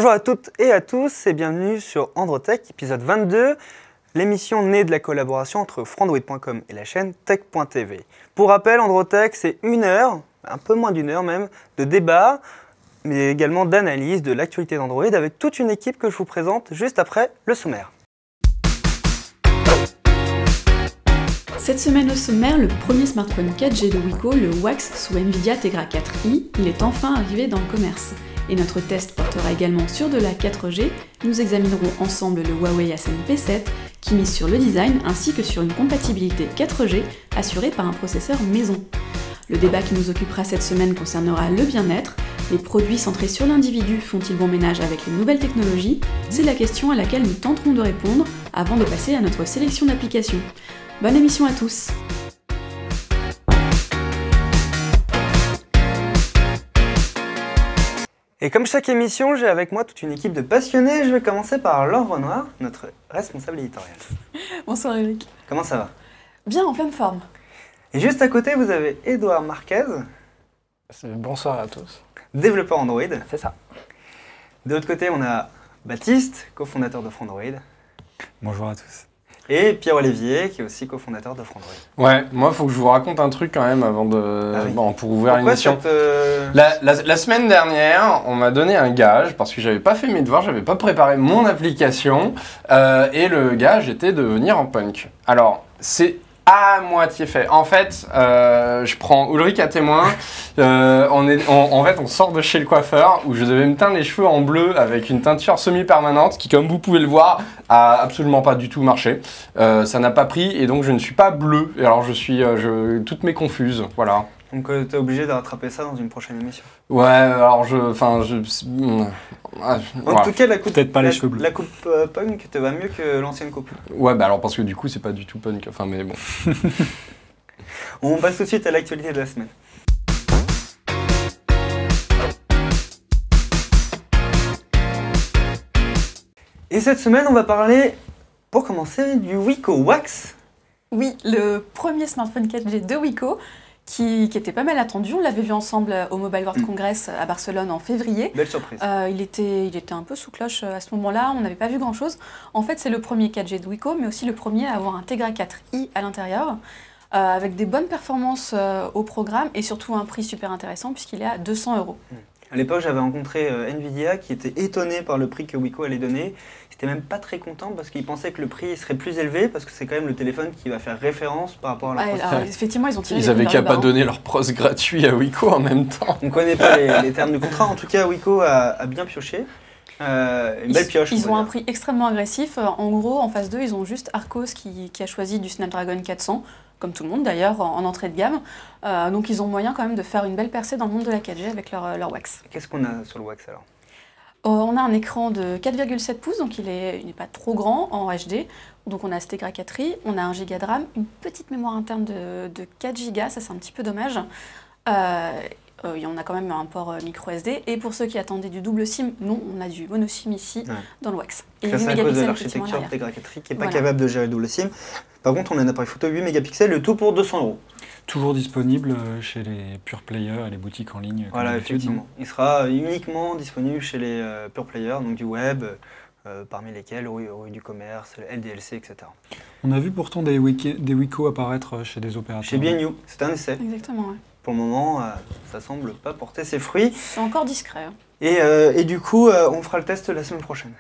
Bonjour à toutes et à tous et bienvenue sur Androtech, épisode 22, l'émission née de la collaboration entre frandroid.com et la chaîne tech.tv. Pour rappel, Androtech, c'est une heure, un peu moins d'une heure même, de débat, mais également d'analyse de l'actualité d'Android avec toute une équipe que je vous présente juste après le sommaire. Cette semaine au sommaire, le premier smartphone 4G de Wiko, le WAX sous Nvidia Tegra 4i, il est enfin arrivé dans le commerce. Et notre test portera également sur de la 4G, nous examinerons ensemble le Huawei Ascend P7 qui mise sur le design ainsi que sur une compatibilité 4G assurée par un processeur maison. Le débat qui nous occupera cette semaine concernera le bien-être. Les produits centrés sur l'individu font-ils bon ménage avec les nouvelles technologies? C'est la question à laquelle nous tenterons de répondre avant de passer à notre sélection d'applications. Bonne émission à tous! Et comme chaque émission, j'ai avec moi toute une équipe de passionnés. Je vais commencer par Laure Renoir, notre responsable éditorial. Bonsoir Eric. Comment ça va? Bien, en pleine forme. Et juste à côté, vous avez Edouard Marquez. Bonsoir à tous. Développeur Android. C'est ça. De l'autre côté, on a Baptiste, cofondateur de Frandroid. Bonjour à tous. Et Pierre Olivier, qui est aussi cofondateur de Frandroid. Ouais, moi, il faut que je vous raconte un truc quand même avant de... Ah oui. Bon, pour ouvrir l'émission. Cette... La semaine dernière, on m'a donné un gage parce que j'avais pas fait mes devoirs, j'avais pas préparé mon application et le gage était de venir en punk. Alors, c'est à moitié fait. En fait, je prends Ulrich à témoin. En fait, on sort de chez le coiffeur où je devais me teindre les cheveux en bleu avec une teinture semi-permanente qui, comme vous pouvez le voir, a absolument pas du tout marché. Ça n'a pas pris et donc je ne suis pas bleu. Et alors, toutes mes confuses, voilà. Donc, tu es obligé de rattraper ça dans une prochaine émission. Ouais, alors En tout cas, la coupe, Peut-être pas les cheveux bleus. La coupe punk te va mieux que l'ancienne coupe. Ouais, bah alors parce que du coup, c'est pas du tout punk. Enfin, mais bon. On passe tout de suite à l'actualité de la semaine. Et cette semaine, on va parler, pour commencer, du Wiko WAX. Oui, le premier smartphone 4G de Wiko, qui était pas mal attendu. On l'avait vu ensemble au Mobile World Congress à Barcelone en février. Belle surprise. Il était un peu sous cloche à ce moment-là, on n'avait pas vu grand-chose. En fait, c'est le premier 4G de Wiko, mais aussi le premier à avoir un Tegra 4i à l'intérieur, avec des bonnes performances au programme et surtout un prix super intéressant puisqu'il est à 200 €. À l'époque, j'avais rencontré Nvidia qui était étonné par le prix que Wiko allait donner. Ils n'étaient même pas très contents parce qu'ils pensaient que le prix serait plus élevé parce que c'est quand même le téléphone qui va faire référence par rapport à leur processeur. Alors, effectivement, ils ont tiré Ils les avaient vers qu'à le pas bas, donner leur pros gratuit à Wiko en même temps. On ne connaît pas les termes du contrat. En tout cas, Wiko a bien pioché. Une belle pioche. Ils ont un prix extrêmement agressif. En gros, en phase 2, ils ont juste Arcos qui a choisi du Snapdragon 400, comme tout le monde d'ailleurs, en entrée de gamme. Donc ils ont moyen quand même de faire une belle percée dans le monde de la 4G avec leur WAX. Qu'est-ce qu'on a sur le WAX alors? On a un écran de 4,7 pouces, donc il n'est pas trop grand en HD. Donc on a ce Tegra 4i, on a 1 Go de RAM, une petite mémoire interne de 4 Go, ça c'est un petit peu dommage. On a quand même un port micro SD. Et pour ceux qui attendaient du double SIM, non, on a du mono SIM ici dans le WAX. Et ça, 8 c'est à cause de mégapixels l'architecture de Tegra 4i qui n'est pas Voilà. capable de gérer double SIM. Par contre, on a un appareil photo 8 mégapixels, le tout pour 200 €. Toujours disponible chez les pure players et les boutiques en ligne. Voilà, effectivement. Il sera uniquement disponible chez les pure players, donc du web, parmi lesquels Rue du commerce, LDLC, etc. On a vu pourtant des Wiko apparaître chez des opérateurs. Chez BNU, c'est un essai. Exactement, ouais. Pour le moment, ça semble pas porter ses fruits. C'est encore discret. Hein. Et du coup, on fera le test la semaine prochaine.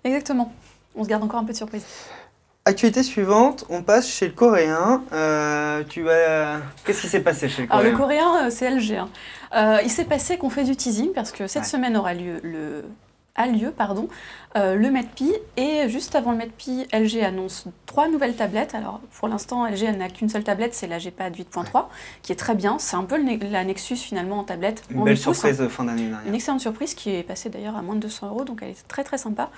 Exactement. On se garde encore un peu de surprise. Actualité suivante, on passe chez le coréen. Qu'est-ce qui s'est passé chez le coréen? Alors le coréen, c'est LG. Hein. Il s'est passé qu'on fait du teasing parce que cette semaine aura lieu le MEDPI, et juste avant le MEDPI, LG annonce 3 nouvelles tablettes. Alors pour l'instant, LG n'a qu'une seule tablette, c'est la G-Pad 8.3, qui est très bien. C'est un peu la Nexus finalement en tablette. Une belle surprise fin d'année dernière. Une excellente surprise qui est passée d'ailleurs à moins de 200 €, donc elle est très très sympa.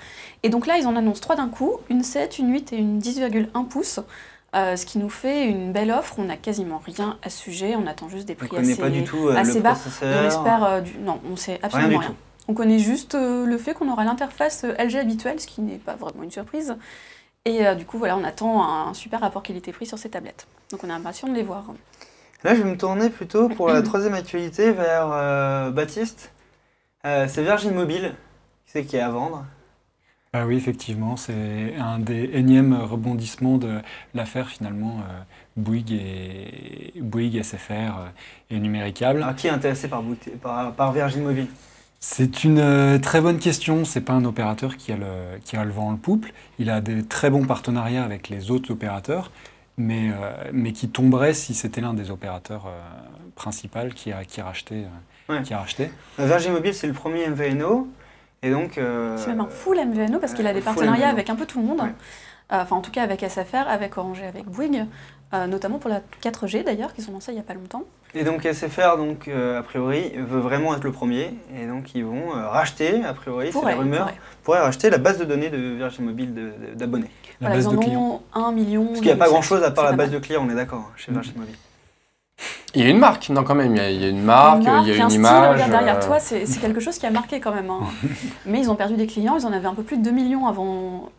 Et donc là, ils en annoncent 3 d'un coup, une 7, une 8 et une 10,1 pouces. Ce qui nous fait une belle offre. On n'a quasiment rien à ce sujet, on attend juste des prix assez, pas du tout, assez le bas. processeur. On espère non, on sait absolument rien. On connaît juste le fait qu'on aura l'interface LG habituelle, ce qui n'est pas vraiment une surprise. Et du coup, voilà, on attend un super rapport qualité-prix sur ces tablettes. Donc on a l'impression de les voir. Là, je vais me tourner plutôt pour la troisième actualité vers Baptiste. C'est Virgin Mobile qui c'est qu'il y a à vendre. Ah oui, effectivement, c'est un des énièmes rebondissements de l'affaire finalement Bouygues SFR et Numéricable. Alors, qui est intéressé par Virgin Mobile? C'est une très bonne question. C'est pas un opérateur qui a le vent en poupe. Il a des très bons partenariats avec les autres opérateurs, mais qui tomberait si c'était l'un des opérateurs principaux qui rachetait. Virgin Mobile, c'est le premier MVNO. Et donc, c'est même un full MVNO parce qu'il a des partenariats avec un peu tout le monde. Ouais. Enfin, en tout cas avec SFR, avec Orange et avec Bouygues, notamment pour la 4G d'ailleurs, qu'ils ont lancé il n'y a pas longtemps. Et donc SFR, a priori, veut vraiment être le premier. Et donc ils vont racheter, a priori, c'est la rumeur, pourraient racheter la base de données de Virgin Mobile d'abonnés. Voilà, ils en ont 1 million. Parce qu'il n'y a pas grand-chose à part la base de clients, on est d'accord, chez Virgin Mobile. Il y a une marque, non quand même, il y a une marque, il y a une image. Regarde derrière toi, c'est quelque chose qui a marqué quand même. Hein. Mais ils ont perdu des clients, ils en avaient un peu plus de 2 millions avant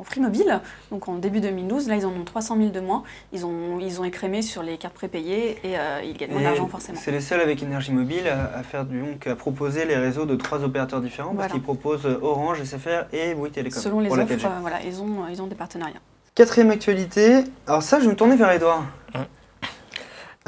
Free Mobile, donc en début 2012, là ils en ont 300 000 de moins. Ils ont écrémé sur les cartes prépayées et ils gagnent moins d'argent forcément. C'est les seuls avec Énergie Mobile à proposer les réseaux de 3 opérateurs différents, parce qu'ils proposent Orange, SFR et Bouygues Télécom. Selon les offres, voilà, ils ont des partenariats. Quatrième actualité, alors ça je vais me tourner vers Edouard.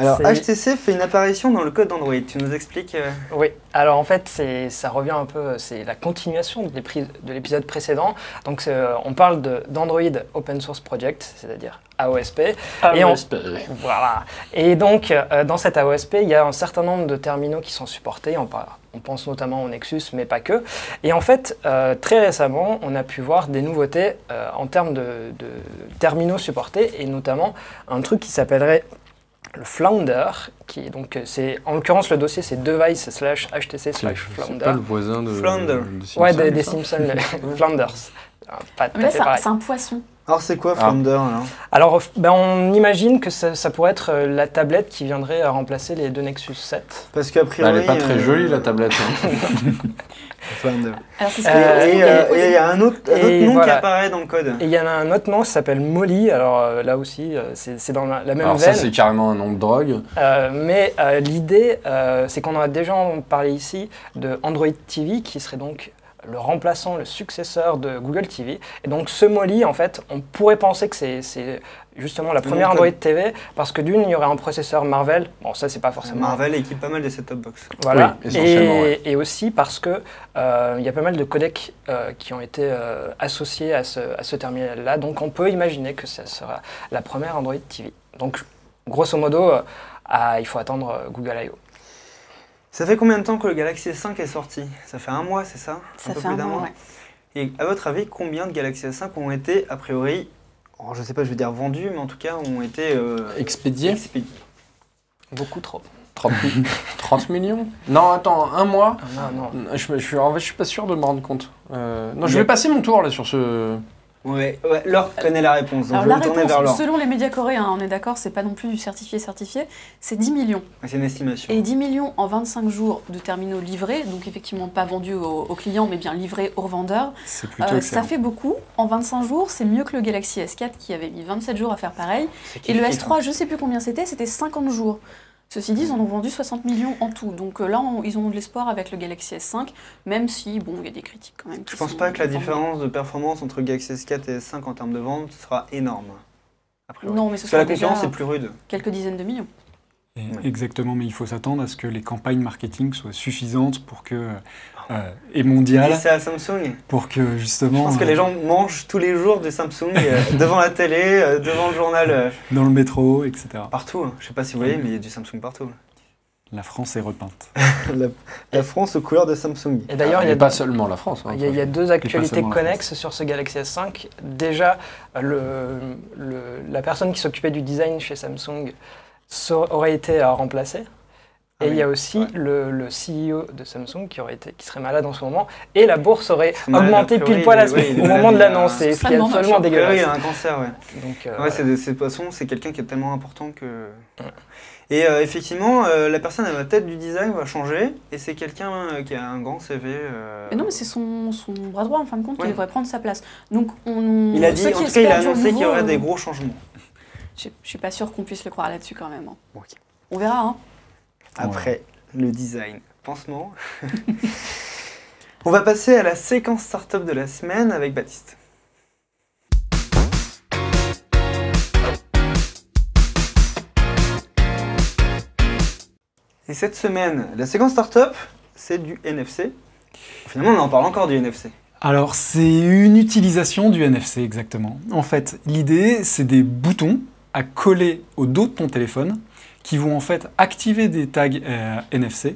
Alors, HTC fait une apparition dans le code d'Android. Tu nous expliques Oui, alors en fait, ça revient un peu, c'est la continuation de l'épisode précédent. Donc, on parle d'Android Open Source Project, c'est-à-dire AOSP. AOSP. Voilà. Et donc, dans cet AOSP, il y a un certain nombre de terminaux qui sont supportés. On pense notamment au Nexus, mais pas que. Et en fait, très récemment, on a pu voir des nouveautés en termes de terminaux supportés, et notamment un truc qui s'appellerait le Flounder, en l'occurrence le dossier c'est device/htc/Flounder. C'est pas le voisin de Simpsons. Ouais, des Simpsons, Flounders. Mais là c'est un poisson. Alors c'est quoi Flounder Alors on imagine que ça pourrait être la tablette qui viendrait remplacer les deux Nexus 7. Parce qu'a priori... Elle n'est pas très jolie la tablette. Flounder. Et il y a un autre nom qui apparaît dans le code. Et il y en a un autre nom qui s'appelle Molly. Alors là aussi, c'est dans la même veine. Alors ça, c'est carrément un nom de drogue. Mais l'idée, c'est qu'on en a déjà parlé ici de Android TV, qui serait donc le remplaçant, le successeur de Google TV. Et donc ce Molly, en fait, on pourrait penser que c'est justement la première Android TV, parce que d'une, il y aurait un processeur Marvel. Bon, ça, c'est pas forcément... Marvel équipe pas mal de set-top box. Voilà. Oui, essentiellement, et aussi parce que il y a pas mal de codecs qui ont été associés à ce terminal-là. Donc on peut imaginer que ça sera la première Android TV. Donc, grosso modo, il faut attendre Google I.O. Ça fait combien de temps que le Galaxy S5 est sorti? Ça fait un mois, c'est ça? Ça fait un mois, ouais. Et à votre avis, combien de Galaxy S5 ont été, a priori, je sais pas, je veux dire vendus, mais en tout cas, ont été expédiés? Beaucoup trop. 30 millions? Non, attends, un mois? Non. Je suis pas sûr de me rendre compte. Non, je vais passer mon tour là sur ce... Ouais, Laure connaît la réponse, donc alors, je vais me tourner vers Laure. Selon les médias coréens, on est d'accord, c'est pas non plus du certifié, c'est 10 millions. C'est une estimation. Et 10 millions en 25 jours de terminaux livrés, donc effectivement pas vendus aux clients, mais bien livrés aux revendeurs. C'est plutôt ça fait beaucoup. En 25 jours, c'est mieux que le Galaxy S4 qui avait mis 27 jours à faire pareil. Et le S3, je sais plus combien c'était 50 jours. Ceci dit, ils en ont vendu 60 millions en tout. Donc là, ils ont de l'espoir avec le Galaxy S5, même si, bon, il y a des critiques quand même. Je pense pas que la différence de performance entre Galaxy S4 et S5 en termes de vente sera énorme. Non, mais parce que la concurrence est plus rude. Quelques dizaines de millions. Exactement, mais il faut s'attendre à ce que les campagnes marketing soient suffisantes pour que et mondiales. C'est à Samsung. Pour que justement. Je pense que les gens mangent tous les jours du Samsung devant la télé, devant le journal. Dans le métro, etc. Partout. Je sais pas si vous voyez, mais il y a du Samsung partout. La France est repeinte. la France aux couleurs de Samsung. Et d'ailleurs, il y a pas seulement la France. Il y a deux actualités connexes sur ce Galaxy S5. Déjà, la personne qui s'occupait du design chez Samsung aurait été remplacée. Et il y a aussi le CEO de Samsung qui serait malade en ce moment. Et la bourse aurait augmenté pile poil au moment de l'annonce. C'est ce qui est absolument dégueulasse. Oui, il a un cancer, ouais. Donc, c'est quelqu'un qui est tellement important que... Et effectivement, la personne à la tête du design va changer. Et c'est quelqu'un qui a un grand CV. Mais non, mais c'est son bras droit, en fin de compte, qui devrait prendre sa place. Donc, il a dit, en tout cas, il a annoncé qu'il y aurait des gros changements. Je suis pas sûre qu'on puisse le croire là-dessus quand même. Okay. On verra, hein. Après, le design. Pansement. On va passer à la séquence startup de la semaine avec Baptiste. Et cette semaine, la séquence startup, c'est du NFC. Finalement, on en parle encore du NFC. Alors, c'est une utilisation du NFC, exactement. En fait, l'idée, c'est des boutons à coller au dos de ton téléphone qui vont en fait activer des tags NFC.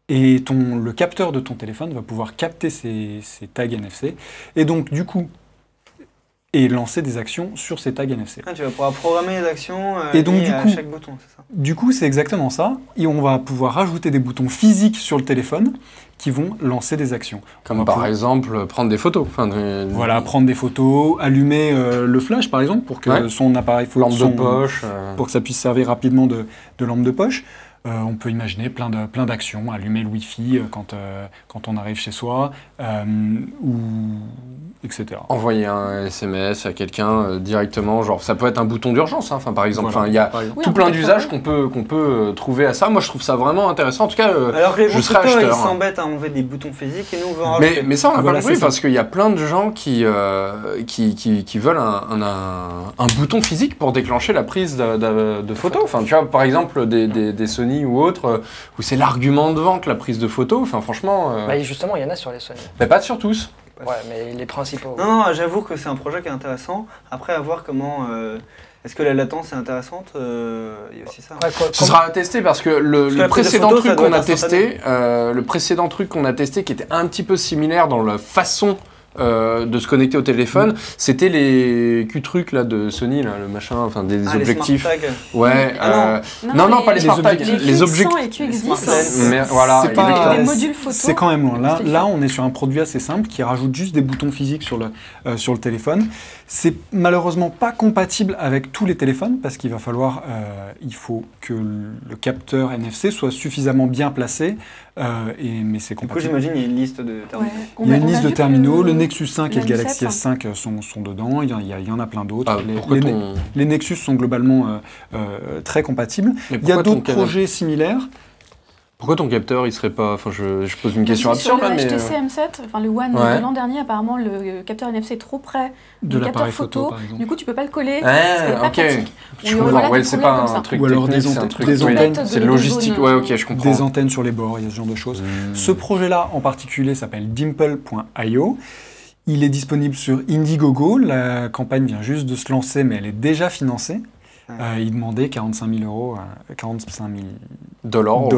Et le capteur de ton téléphone va pouvoir capter ces tags NFC. Et donc, du coup, et lancer des actions sur ces tags NFC. Ah, tu vas pouvoir programmer les actions et donc, liées du à coup, chaque bouton, c'est ça? Du coup, c'est exactement ça. Et on va pouvoir rajouter des boutons physiques sur le téléphone qui vont lancer des actions. Comme par exemple prendre des photos. Voilà, prendre des photos, allumer le flash par exemple pour que son appareil photo, lampe de poche, pour que ça puisse servir rapidement de lampe de poche. On peut imaginer plein d'actions, allumer le Wi-Fi quand on arrive chez soi, ou etc. Envoyer un SMS à quelqu'un directement, genre ça peut être un bouton d'urgence, hein, par exemple. Voilà, il y a Oui, tout plein d'usages qu'on peut trouver à ça. Moi, je trouve ça vraiment intéressant. En tout cas, Alors que les je serais constructeurs, ils acheteur. s'embêtent à enlever des boutons physiques et nous, on veut en rajouter. Mais ça, on n'a Voilà, pas compris c'est ça. parce qu'il y a plein de gens qui veulent un bouton physique pour déclencher la prise de photos. Enfin, tu vois, par exemple, des Sony ou autres, où c'est l'argument de vente, la prise de photos. Enfin, franchement... Bah, justement, il y en a sur les Sony. Mais pas sur tous. Ouais, mais les principaux. Non, j'avoue que c'est un projet qui est intéressant. Après, à voir comment... Est-ce que la latence est intéressante? Il y a aussi ça. Ouais, Ce sera à tester parce que le la prise de précédent photo, ça truc doit qu'on a être testé, qui était un petit peu similaire dans la façon de se connecter au téléphone, c'était les Q-trucs là de Sony, là, le machin, enfin des objectifs. Les smart tags. Ouais. Ah non, pas les smart tags, Les objectifs. QX100 et Smart QX10. lens. Mais voilà. C'est pas- exactement. Des modules photo. C'est quand même loin. Là, on est sur un produit assez simple qui rajoute juste des boutons physiques sur le téléphone. C'est malheureusement pas compatible avec tous les téléphones parce qu'il va falloir, il faut que le capteur NFC soit suffisamment bien placé. Mais c'est Du coup, compatible. j'imagine il y a une liste de terminaux. Il y a une liste de terminaux. Le Nexus 5 et le le Galaxy M7, S5 sont dedans. Il y en a plein d'autres. Ah, pourquoi ton- Les Nexus sont globalement très compatibles. Mais Il y a pourquoi ton d'autres projets similaires. Pourquoi ton capteur il serait pas. Enfin, je pose une question absurde là, Sur mais. le HTC M7, enfin le One Ouais. de l'an dernier, apparemment le capteur NFC est trop près De du l'appareil capteur photo, photo. par exemple. Du coup, tu peux pas le coller. Ah, c'est pas ok. pratique. Je Ou comprends. voilà, Ouais, des c'est problèmes pas comme ça. un truc Ou alors technique, des c'est un antennes- truc. des oui, antennes c'est de logistique. zone. Ouais, ok, je comprends. Des antennes sur les bords, il y a ce genre de choses. Ce projet-là en particulier s'appelle Dimple.io. Il est disponible sur Indiegogo. La campagne vient juste de se lancer, mais elle est déjà financée. Il demandait 45 000 euros, 45 000 dollars.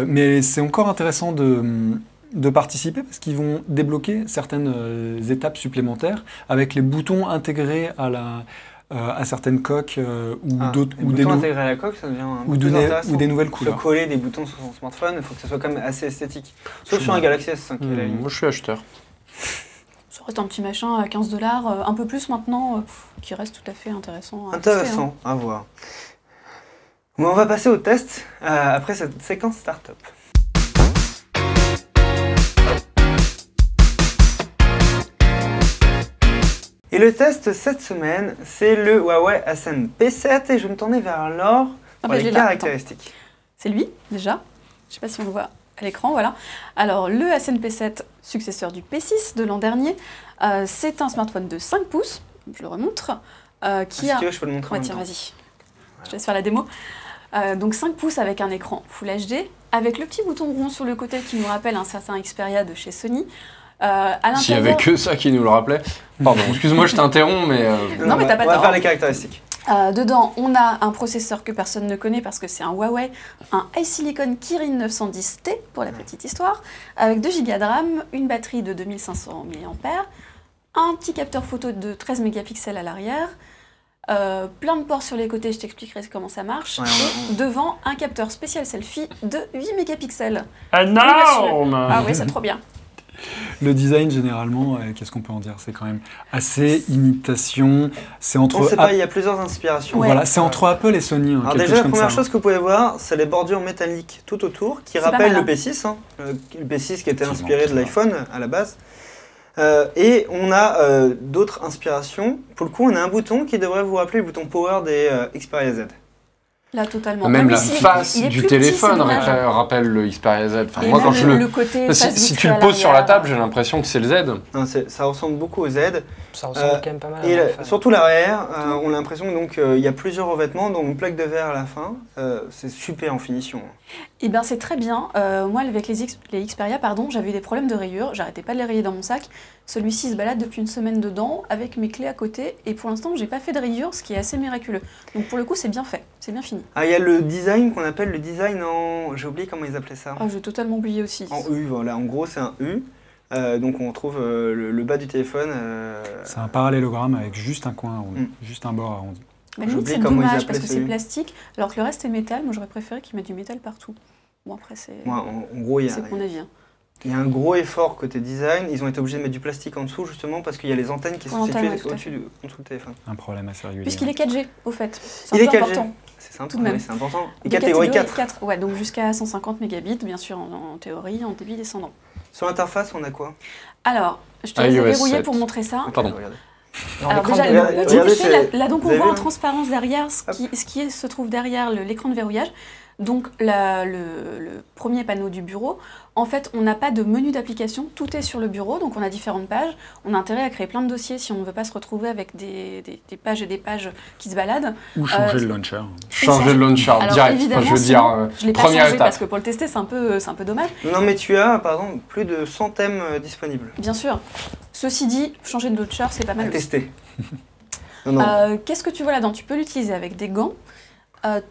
Mais c'est encore intéressant de participer parce qu'ils vont débloquer certaines étapes supplémentaires avec les boutons intégrés à certaines coques ou des intégrés à la coque, ça devient un peu ou plus des intéressant. nouvelles Se couleurs. coller des boutons sur son smartphone, il faut que ce soit quand même assez esthétique. Sauf sur un Galaxy S5 qui est la limite. Moi, je suis acheteur. Ça reste un petit machin à 15 $, un peu plus maintenant, qui reste tout à fait intéressant. À Intéressant à voir. Bon, on va passer au test après cette séquence startup. Et le test cette semaine, c'est le Huawei Ascend P7 et je vais me tourner vers Laure pour bah, je les l'ai là, caractéristiques. C'est lui, déjà. Je sais pas si on le voit à l'écran, voilà. Alors, le Ascend P7, successeur du P6 de l'an dernier, c'est un smartphone de 5 pouces, je le remontre, qui Si a... tu veux, je peux le montrer en Ouais, même tiens, temps. vas-y. Je te laisse faire la démo. Donc 5 pouces avec un écran Full HD, avec le petit bouton rond sur le côté qui nous rappelle un certain Xperia de chez Sony. À S'il y avait l'intérieur, que ça qui nous le rappelait. Pardon, excuse-moi, je t'interromps, mais. Non, mais t'as pas on va tort. faire les caractéristiques. dedans, on a un processeur que personne ne connaît parce que c'est un Huawei, un iSilicon Kirin 910T pour la petite histoire, avec 2 Go de RAM, une batterie de 2500 mAh, un petit capteur photo de 13 mégapixels à l'arrière, plein de ports sur les côtés, je t'expliquerai comment ça marche, Ouais, et devant un capteur spécial selfie de 8 mégapixels. Énorme! Ah oui, c'est trop bien. Le design, généralement, qu'est-ce qu'on peut en dire? C'est quand même assez imitation. C'est entre On ne sait pas, il y a plusieurs inspirations. Ouais. Voilà, c'est entre Apple et Sony. Alors quelque déjà, chose la comme première ça. chose que vous pouvez voir, c'est les bordures métalliques tout autour, qui C'est pas rappellent mal, le P6, hein. Le P6 qui était inspiré de Effectivement. l'iPhone à la base. Et on a d'autres inspirations. Pour le coup, on a un bouton qui devrait vous rappeler le bouton Power des Xperia Z. Là, totalement. Même la si, face il est du plus petit, téléphone c'est dommage. rappelle le Xperia Z. Enfin, Et moi, quand même je le côté si, face si tu vitrée le à poses sur la l'arrière. table, j'ai l'impression que c'est le Z. Non, ça ressemble beaucoup au Z. Ça ressemble quand même pas mal à Et l'iPhone. surtout l'arrière, on a l'impression qu'il y a plusieurs revêtements, dont une plaque de verre à la fin. C'est super en finition. Eh bien, c'est très bien. Moi, avec les Xperia, j'avais eu des problèmes de rayures. J'arrêtais pas de les rayer dans mon sac. Celui-ci se balade depuis une semaine dedans, avec mes clés à côté. Et pour l'instant, j'ai pas fait de rayures, ce qui est assez miraculeux. Donc, pour le coup, c'est bien fait. C'est bien fini. Ah, il y a le design qu'on appelle le design en... J'ai oublié comment ils appelaient ça. Ah, j'ai totalement oublié aussi. En U, voilà. En gros, c'est un U. Donc, on retrouve le bas du téléphone. C'est un parallélogramme avec juste un coin arrondi, Mm. juste un bord arrondi. Mais J'ai limite, oublié c'est comment ils dommage appelaient parce que c'est celui. plastique, alors que le reste est métal. Moi, j'aurais préféré qu'ils mettent du métal partout. Bon, après, c'est Ouais, en gros, il y a... c'est mon avis. Hein. Il y a un gros effort côté design. Ils ont été obligés de mettre du plastique en dessous justement parce qu'il y a les antennes qui Pour sont l'antenne, situées ouais, tout à fait. en dessous du téléphone. Un problème assez régulier. Puisqu'il est 4G, au fait. C'est Il un est peu 4G. important. C'est sympa, Tout de même. oui, c'est important. Et De catégorie 4. Ouais, donc jusqu'à 150 mégabits, bien sûr, en théorie, en débit descendant. Sur l'interface, on a quoi? Alors, je te laisse iOS verrouiller 7. pour montrer ça. Pardon. Regardez. Non, Alors l'écran déjà, de- le Regardez, petit regardez, effet, c'est- là donc vous on avez voit vu, en hein transparence derrière ce qui se trouve derrière l'écran de verrouillage. Donc le premier panneau du bureau, en fait on n'a pas de menu d'application, tout est sur le bureau, donc on a différentes pages. On a intérêt à créer plein de dossiers si on ne veut pas se retrouver avec des pages et des pages qui se baladent. Ou changer le launcher. Changer le launcher Alors direct. évidemment, Enfin, je veux sinon, dire, je l'ai pas première changé étape. parce que pour le tester c'est un peu dommage. Non, mais tu as, pardon, plus de 100 thèmes disponibles. Bien sûr. Ceci dit, changer de launcher c'est pas À mal aussi. tester. Non, non. Qu'est-ce que tu vois là-dedans? Tu peux l'utiliser avec des gants.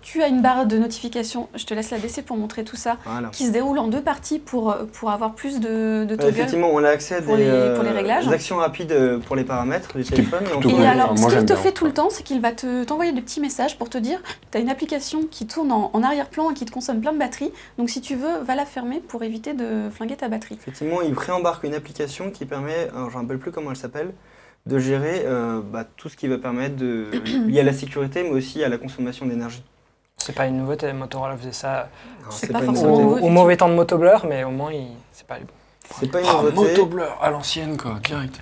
Tu as une barre de notification, je te laisse la baisser pour montrer tout ça, Voilà. qui se déroule en deux parties pour avoir plus de toggle. Effectivement, on a accès à pour des, les réglages. des actions rapides pour les paramètres du téléphone. Et on plutôt peut- Et cool. alors, Moi, ce qu'il j'aime te bien. fait tout le temps, c'est qu'il va t'envoyer des petits messages pour te dire tu as une application qui tourne en arrière-plan et qui te consomme plein de batterie, donc si tu veux, va la fermer pour éviter de flinguer ta batterie. Effectivement, il préembarque une application qui permet, alors je ne me rappelle plus comment elle s'appelle, de gérer tout ce qui va permettre lié à la sécurité, mais aussi à la consommation d'énergie. C'est pas une nouveauté, Motorola faisait ça Alors, C'est pas une forcément nouveauté. nouveau. au mauvais temps de Motoblur, mais au moins, c'est pas... C'est pas une Ah, nouveauté. Motoblur à l'ancienne, quoi, direct.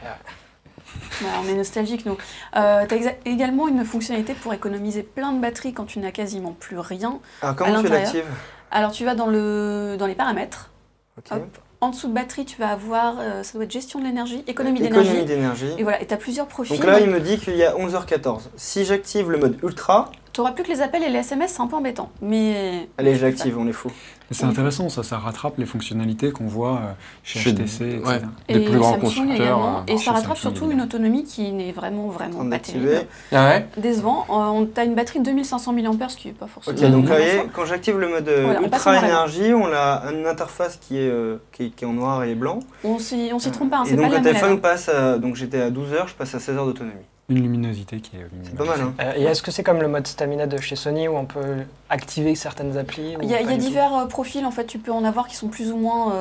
Voilà, on est nostalgique, nous. Tu as également une fonctionnalité pour économiser plein de batterie quand tu n'as quasiment plus rien. Alors à comment tu l'intérieur. l'actives? Alors, tu vas dans les paramètres. Ok. Hop. En dessous de batterie, tu vas avoir, ça doit être gestion de l'énergie, économie Économie d'énergie. d'énergie. Et voilà, et tu as plusieurs profils. Donc là, il me dit qu'il y a 11h14. Si j'active le mode ultra, Tu n'auras plus que les appels et les SMS, c'est un peu embêtant. Mais. allez, je l'active, on est fou. Et c'est intéressant, ça rattrape les fonctionnalités qu'on voit chez Chez- HTC, etc. ouais. Et Des plus grands Samsung constructeurs, également. Et alors, ça chez rattrape Samsung, surtout une autonomie qui n'est vraiment En pas activer. terrible. Ah ouais. Décevant. Tu as une batterie de 2500 mAh, ce qui n'est pas forcément. Ok, donc là, vous vraiment voyez, fort. quand j'active le mode Voilà, on passe en ultra noir et blanc. énergie, on a une interface qui est en noir et blanc. On s'y trompe pas, hein, Et c'est pas donc la le même téléphone LED. passe à, donc j'étais à 12h, je passe à 16 heures d'autonomie. Une luminosité qui est C'est pas mal, hein. Et est-ce que c'est comme le mode stamina de chez Sony où on peut activer certaines applis ou Il y a pas du tout divers profils, en fait, tu peux en avoir qui sont plus ou moins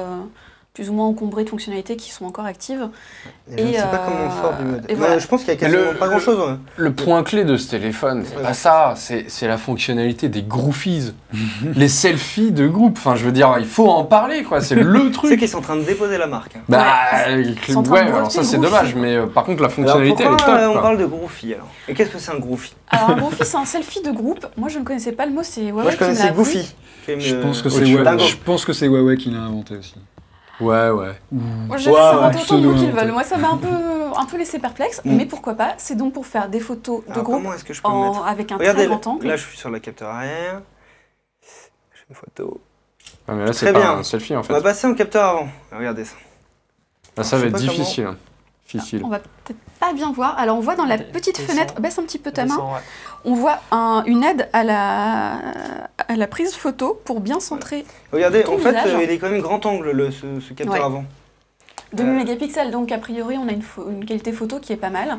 encombrés de fonctionnalités qui sont encore actives. Et je ne Et, sais pas comment on sort du mode. et Non, voilà. je pense qu'il y a Mais quasiment le- pas grand chose. Le point clé de ce téléphone, c'est Ouais. pas ça, c'est la fonctionnalité des groupies. Les selfies de groupe. Enfin, je veux dire, il faut en parler, quoi. C'est le Tu sais truc. qu'ils sont en train de déposer la marque. Hein. Bah, Ils sont en train de ouais, alors breveter ça c'est Groupie. dommage, mais par contre la Alors fonctionnalité elle est pourquoi top. on quoi. parle de Goofy alors? Et qu'est-ce que c'est un Goofy? Alors, un Goofy, c'est un selfie de groupe. Moi, je ne connaissais pas le mot, c'est Moi Huawei je qui me l'a connaissais appris. Goofy. Je pense que au-dessus de Dingo. je pense que c'est Huawei qui l'a inventé aussi. Ouais, ouais. Moi, je laisse Ouais, inventer ouais, autant de mots qu'ils pseudo-inventé. veulent. Moi, ça m'a un peu laissé perplexe, Mm. mais pourquoi pas. C'est donc pour faire des photos de Alors groupe comment est-ce que je peux le mettre? avec un Regardez, très grand angle. là je suis sur le capteur arrière. J'ai une photo. Ouais, mais là Très c'est pas bien. un selfie en On fait. va passer au capteur avant. Regardez ça. Là ça je va sais être pas comment- difficile. hein. Difficile. On va peut-être pas bien voir. Alors, on voit dans la petite Descends. fenêtre, baisse un petit peu ta main, Descends, ouais. on voit une aide à la prise photo pour bien centrer Regardez, Ton en fait visage. il est quand même grand angle ce capteur Ouais. avant. 2000 mégapixels. Donc, a priori, on a une qualité photo qui est pas mal.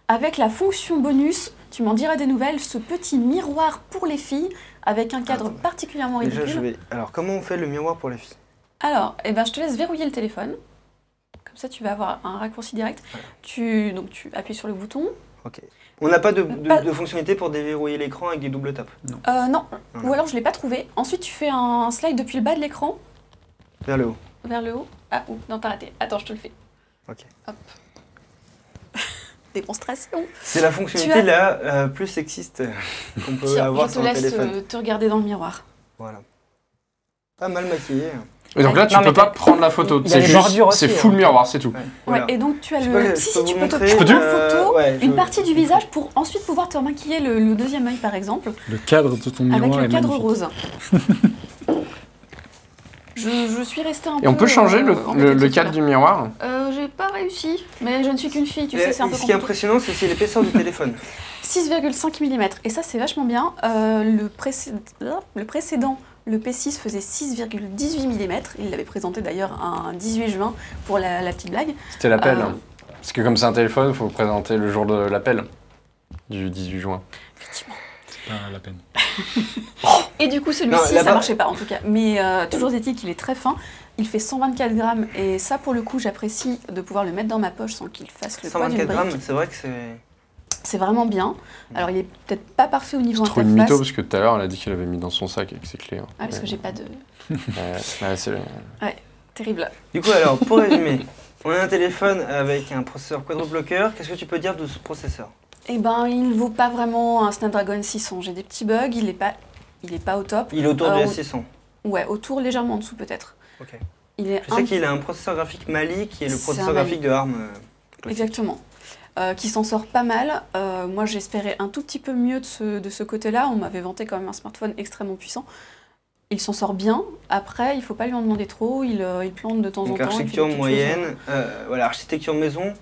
Avec la fonction bonus, tu m'en diras des nouvelles, ce petit miroir pour les filles avec un cadre Attends. particulièrement Déjà ridicule. je vais. Alors comment on fait le miroir pour les filles? Alors, je te laisse verrouiller le téléphone. Comme ça, tu vas avoir un raccourci direct. Tu appuies sur le bouton. Ok. On n'a pas de Pas- fonctionnalité pour déverrouiller l'écran avec des doubles tapes. Non, Voilà. ou alors je ne l'ai pas trouvé. Ensuite, tu fais un slide depuis le bas de l'écran Vers le haut. vers le haut. Ah, non, t'as raté. Attends, je te le fais. Ok. Hop. démonstration. C'est la fonctionnalité la plus sexiste qu'on peut Tiens, avoir je te sur un laisse téléphone. te regarder dans le miroir. Voilà. Pas mal maquillé. Et donc là, tu Non, peux mais pas prendre la photo. il y a C'est des juste, bordures aussi, c'est full hein. miroir, c'est tout. Ouais, voilà. Ouais, et donc tu as Je peux- le. je Si, peux si, vous tu peux te montrer, prendre en photo ouais, une partie du visage pour ensuite pouvoir te maquiller le deuxième œil, par exemple, Le cadre de ton miroir avec le est cadre magnifique. rose. Je suis restée un peu. Et on peut changer embêtée de le ce cadre truc-là. du miroir? J'ai pas réussi, mais je ne suis qu'une fille, tu sais, c'est un peu Ce qui est compliqué. impressionnant, c'est aussi l'épaisseur du téléphone. 6,5 mm, et ça c'est vachement bien. Le précédent, le P6 faisait 6,18 mm. Il l'avait présenté d'ailleurs un 18 juin pour la petite blague. C'était l'appel. Euh, hein. Parce que comme c'est un téléphone, il faut présenter le jour de l'appel du 18 juin. Effectivement. C'est pas la peine. Et du coup, Non, celui-ci, là-bas- ça marchait pas en tout cas. Mais toujours est-il qu'il est très fin. Il fait 124 grammes et ça, pour le coup, j'apprécie de pouvoir le mettre dans ma poche sans qu'il fasse le poids d'une 124 brique. grammes, c'est vrai que c'est... C'est vraiment bien. Alors, il est peut-être pas parfait au niveau C'est trop une interface. mytho parce que tout à l'heure, elle a dit qu'elle avait mis dans son sac avec ses clés. hein. Ah, parce que j'ai pas de... Ouais, c'est... Terrible. Du coup, alors, pour résumer, on a un téléphone avec un processeur quadruploqueur. Qu'est-ce que tu peux dire de ce processeur? Eh ben, il vaut pas vraiment un Snapdragon 600. J'ai des petits bugs, il est pas au top. Il est autour du Alors, S600. Ouais, autour, légèrement en dessous peut-être. Ok. Il est Je sais qu'il a un processeur graphique Mali qui est le C'est processeur un Mali. graphique de ARM. Classique. Exactement. Qui s'en sort pas mal. Moi, j'espérais un tout petit peu mieux de ce côté-là. On m'avait vanté quand même un smartphone extrêmement puissant. Il s'en sort bien. Après, il faut pas lui en demander trop. Il plante de temps en Donc temps. il fait des architecture petites moyenne, voilà, architecture maison, choses,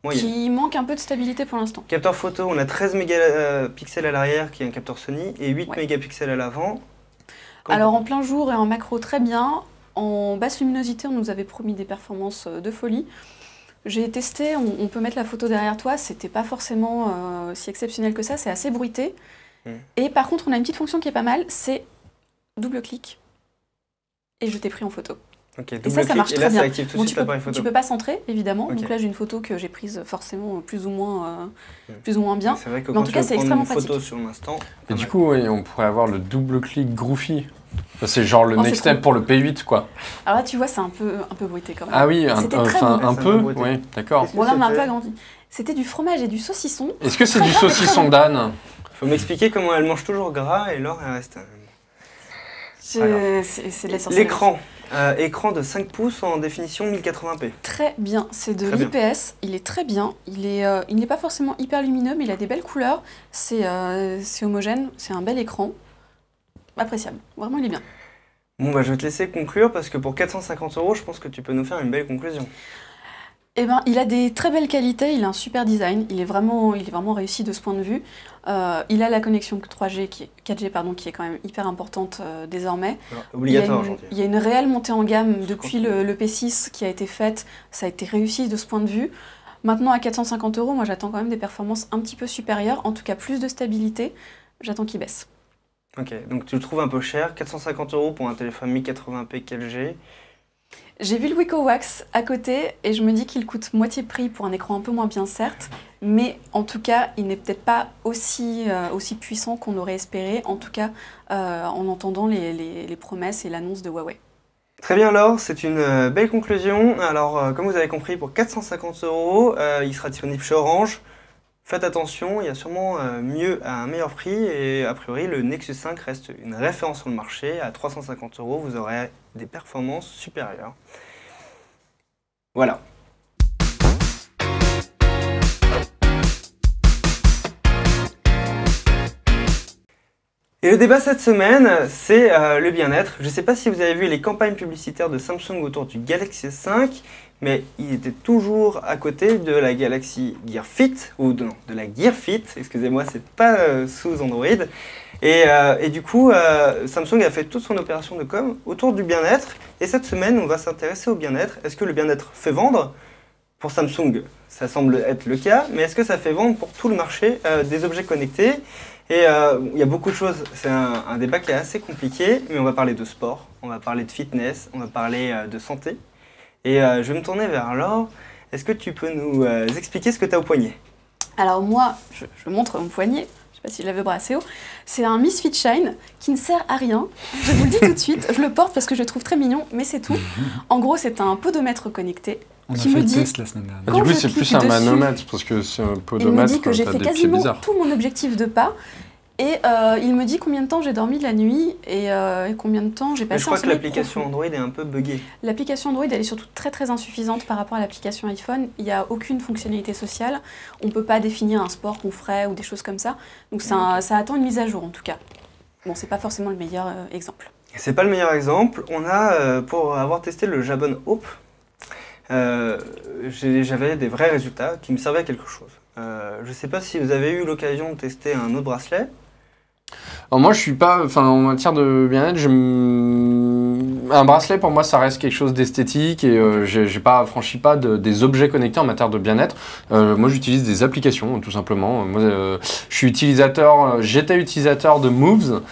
moyenne. qui manque un peu de stabilité pour l'instant. Capteur photo, on a 13 mégapixels à l'arrière qui est un capteur Sony et 8 Ouais. mégapixels à l'avant. Alors en plein jour et en macro, très bien. En basse luminosité, on nous avait promis des performances de folie. J'ai testé, on peut mettre la photo derrière toi, c'était pas forcément si exceptionnel que ça, c'est assez bruité. Et par contre, on a une petite fonction qui est pas mal, c'est double clic et je t'ai pris en photo. Ok, Et ça marche et très là, bien. ça active tout de Bon, suite l'appareil photo. tu peux pas centrer, évidemment. Ok. Donc là, j'ai une photo que j'ai prise forcément plus ou moins bien. C'est vrai que Mais en quand tout tu cas, veux c'est prendre une extrêmement photo pratique. sur l'instant, Et pas du mal. coup, oui, on pourrait avoir le double clic Groovy. Ça, c'est genre le Oh, next c'est step trop. pour le P8, quoi. Alors là, tu vois, c'est un peu bruité quand même. Ah oui, C'était très enfin bon. un Ça peu, m'a beauté. oui, d'accord. Qu'est-ce que Bon, là, on a un peu c'était agrandi. C'était du fromage et du saucisson. Est-ce que c'est du saucisson d'âne? Faut m'expliquer comment elle mange toujours gras et Laure elle reste. C'est de la sorcellerie. L'écran, écran de 5 pouces en définition 1080p. Très bien, c'est de Très bien. l'IPS, il est très bien, il n'est pas forcément hyper lumineux, mais il a des belles couleurs, c'est homogène, c'est un bel écran, appréciable, vraiment il est bien. Bon bah je vais te laisser conclure parce que pour 450 €, je pense que tu peux nous faire une belle conclusion. Eh ben, il a des très belles qualités, il a un super design, il est vraiment réussi de ce point de vue. Il a la connexion 4G pardon, qui est quand même hyper importante désormais. Alors, Il y a obligatoire une- aujourd'hui. il y a une réelle montée en gamme depuis le P6 qui a été faite, ça a été réussi de ce point de vue. Maintenant à 450 €, moi j'attends quand même des performances un petit peu supérieures, en tout cas plus de stabilité, j'attends qu'il baisse. Ok, donc tu le trouves un peu cher, 450 € pour un téléphone 1080p 4G. J'ai vu le Wiko Wax à côté et je me dis qu'il coûte moitié prix pour un écran un peu moins bien certes, mais en tout cas il n'est peut-être pas aussi puissant qu'on aurait espéré, en tout cas en entendant les promesses et l'annonce de Huawei. Très bien Laure, c'est une belle conclusion. Alors comme vous avez compris, pour 450 €, il sera disponible chez Orange. Faites attention, il y a sûrement mieux à un meilleur prix et a priori le Nexus 5 reste une référence sur le marché. À 350 €, vous aurez des performances supérieures. Voilà. Et le débat cette semaine, c'est le bien-être. Je ne sais pas si vous avez vu les campagnes publicitaires de Samsung autour du Galaxy S5, mais il était toujours à côté de la Galaxy Gear Fit, ou de la Gear Fit, excusez-moi, c'est pas sous Android. Et du coup, Samsung a fait toute son opération de com autour du bien-être. Et cette semaine, on va s'intéresser au bien-être. Est-ce que le bien-être fait vendre? Pour Samsung, ça semble être le cas, mais est-ce que ça fait vendre pour tout le marché des objets connectés? Et il y a beaucoup de choses, c'est un débat qui est assez compliqué, mais on va parler de sport, on va parler de fitness, on va parler de santé. Et je vais me tourner vers Laure. Est-ce que tu peux nous expliquer ce que tu as au poignet? Alors moi, je montre mon poignet, sais pas si je l'avais brassé haut. C'est un Misfit Shine qui ne sert à rien. Je vous le dis tout de suite, je le porte parce que je le trouve très mignon, mais c'est tout. En gros, c'est un podomètre connecté. On a qui fait me le dit, test la semaine dernière. Quand Du coup, je c'est clique plus un dessus, manomètre, parce que c'est un il me podomètre, dit que j'ai t'as fait des pieds quasiment bizarres. tout mon objectif de pas. Et il me dit combien de temps j'ai dormi la nuit et combien de temps j'ai Mais passé je crois en que sommeil l'application profond. Android est un peu buggée. L'application Android, elle est surtout très très insuffisante par rapport à l'application iPhone. Il n'y a aucune fonctionnalité sociale. On ne peut pas définir un sport qu'on ferait ou des choses comme ça. Donc ça attend une mise à jour en tout cas. Bon, c'est pas forcément le meilleur exemple. C'est pas le meilleur exemple. On a, pour avoir testé le Jabon Hope, j'avais des vrais résultats qui me servaient à quelque chose. Je sais pas si vous avez eu l'occasion de tester un autre bracelet. Alors moi, je suis pas, en matière de bien-être, un bracelet pour moi, ça reste quelque chose d'esthétique et j'ai pas franchi pas des objets connectés en matière de bien-être. Moi, j'utilise des applications, tout simplement. Moi, j'étais utilisateur de Moves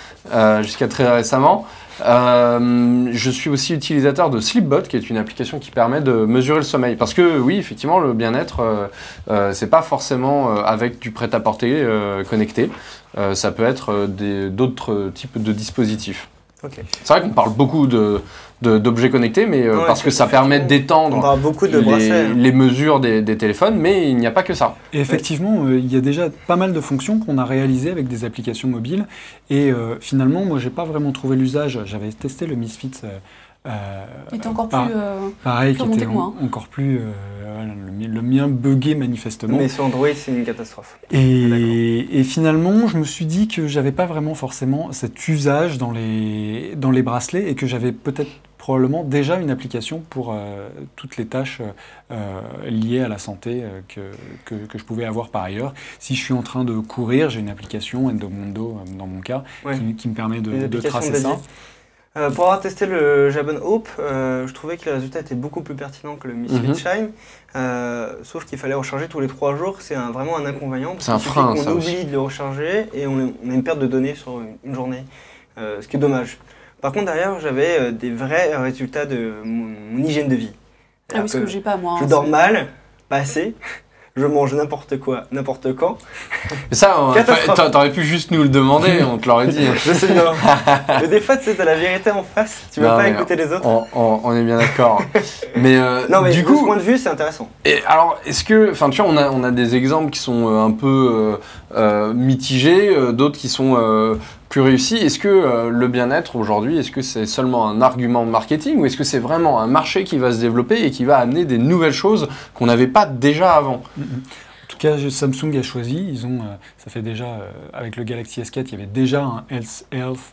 jusqu'à très récemment. Je suis aussi utilisateur de Sleepbot, qui est une application qui permet de mesurer le sommeil. Parce que oui, effectivement, le bien-être, c'est pas forcément avec du prêt-à-porter connecté. Ça peut être d'autres types de dispositifs. Okay. C'est vrai qu'on parle beaucoup d'objets connectés, mais Ouais, parce que ça permet on d'étendre parle beaucoup de bracelets. les mesures des téléphones, mais il n'y a pas que ça. Et effectivement, il y a déjà pas mal de fonctions qu'on a réalisées avec des applications mobiles. Et finalement, moi, j'ai pas vraiment trouvé l'usage. J'avais testé le Misfit. Il était encore pareil, plus qui remonté était que moi. encore plus. Voilà, le mien buguait manifestement. Mais sur Android, c'est une catastrophe. Et finalement, je me suis dit que j'avais pas vraiment forcément cet usage dans les bracelets et que j'avais peut-être probablement déjà une application pour toutes les tâches liées à la santé que je pouvais avoir par ailleurs. Si je suis en train de courir, j'ai une application Endomondo dans mon cas qui me permet de tracer ça. Pour avoir testé le Jabon Hope, je trouvais que les résultats étaient beaucoup plus pertinents que le Misfit Shine, sauf qu'il fallait recharger tous les 3 jours, c'est vraiment un inconvénient. C'est un frein, ça On aussi. oublie de le recharger et on a une perte de données sur une journée, ce qui est dommage. Par contre, derrière, j'avais des vrais résultats de mon hygiène de vie. Ah oui, ce que j'ai pas moi. Je dors mal, pas assez. Je mange n'importe quoi, n'importe quand. Et ça, t'aurais pu juste nous le demander, on te l'aurait dit. Je sais bien. Mais des fois, tu sais, t'as la vérité en face, tu veux pas écouter les autres. On est bien d'accord. Mais, non, mais du de coup, ce point de vue, c'est intéressant. Et alors, est-ce que, tu vois, on a des exemples qui sont un peu mitigés, d'autres qui sont plus réussis. Est-ce que le bien-être aujourd'hui, est-ce que c'est seulement un argument marketing ou est-ce que c'est vraiment un marché qui va se développer et qui va amener des nouvelles choses qu'on n'avait pas déjà avant? En tout cas, Samsung a choisi. Ils ont, ça fait déjà avec le Galaxy S4, il y avait déjà un Health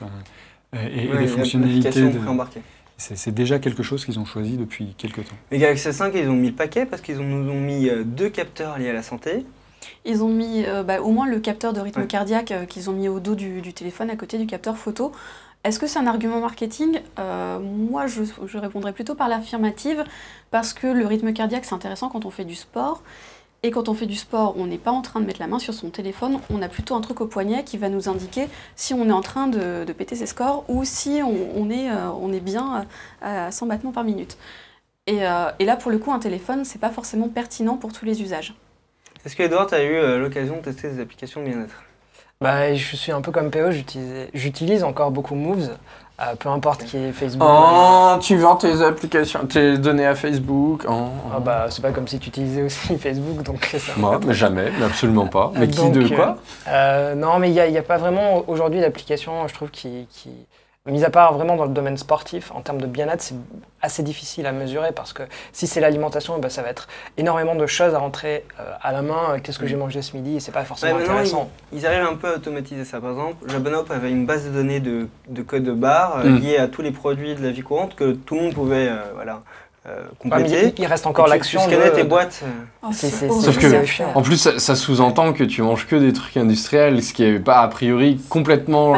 et des fonctionnalités préembarquées. C'est déjà quelque chose qu'ils ont choisi depuis quelques temps. Les Galaxy S5, ils ont mis le paquet parce qu'ils nous ont mis 2 capteurs liés à la santé. Ils ont mis au moins le capteur de rythme cardiaque qu'ils ont mis au dos du téléphone à côté du capteur photo. Est-ce que c'est un argument marketing? Moi, je répondrais plutôt par l'affirmative parce que le rythme cardiaque, c'est intéressant quand on fait du sport. Et quand on fait du sport, on n'est pas en train de mettre la main sur son téléphone, on a plutôt un truc au poignet qui va nous indiquer si on est en train de péter ses scores ou si on est bien à 100 battements par minute. Et là, pour le coup, un téléphone, c'est pas forcément pertinent pour tous les usages. Est-ce que Edouard, tu as eu l'occasion de tester des applications de bien-être? Bah, je suis un peu comme PO, j'utilise encore beaucoup Moves, peu importe qui est Facebook. Oh, tu vends tes applications, tes données à Facebook. Ah bah, c'est pas comme si tu utilisais aussi Facebook, donc ça. Moi, mais jamais, mais absolument pas. Mais Donc, qui de quoi? Non, mais il y a pas vraiment aujourd'hui d'application, je trouve, qui mis à part vraiment dans le domaine sportif, en termes de bien-être, c'est assez difficile à mesurer parce que si c'est l'alimentation, ça va être énormément de choses à rentrer à la main. Qu'est-ce que j'ai mangé ce midi? Et c'est pas forcément intéressant. Ils arrivent un peu à automatiser ça. Par exemple, Jabon Hope avait une base de données de code barre liée à tous les produits de la vie courante que tout le monde pouvait compléter. Il reste encore l'action. Tu scannais tes boîtes. Sauf que, en plus, ça sous-entend que tu manges que des trucs industriels, ce qui est pas a priori complètement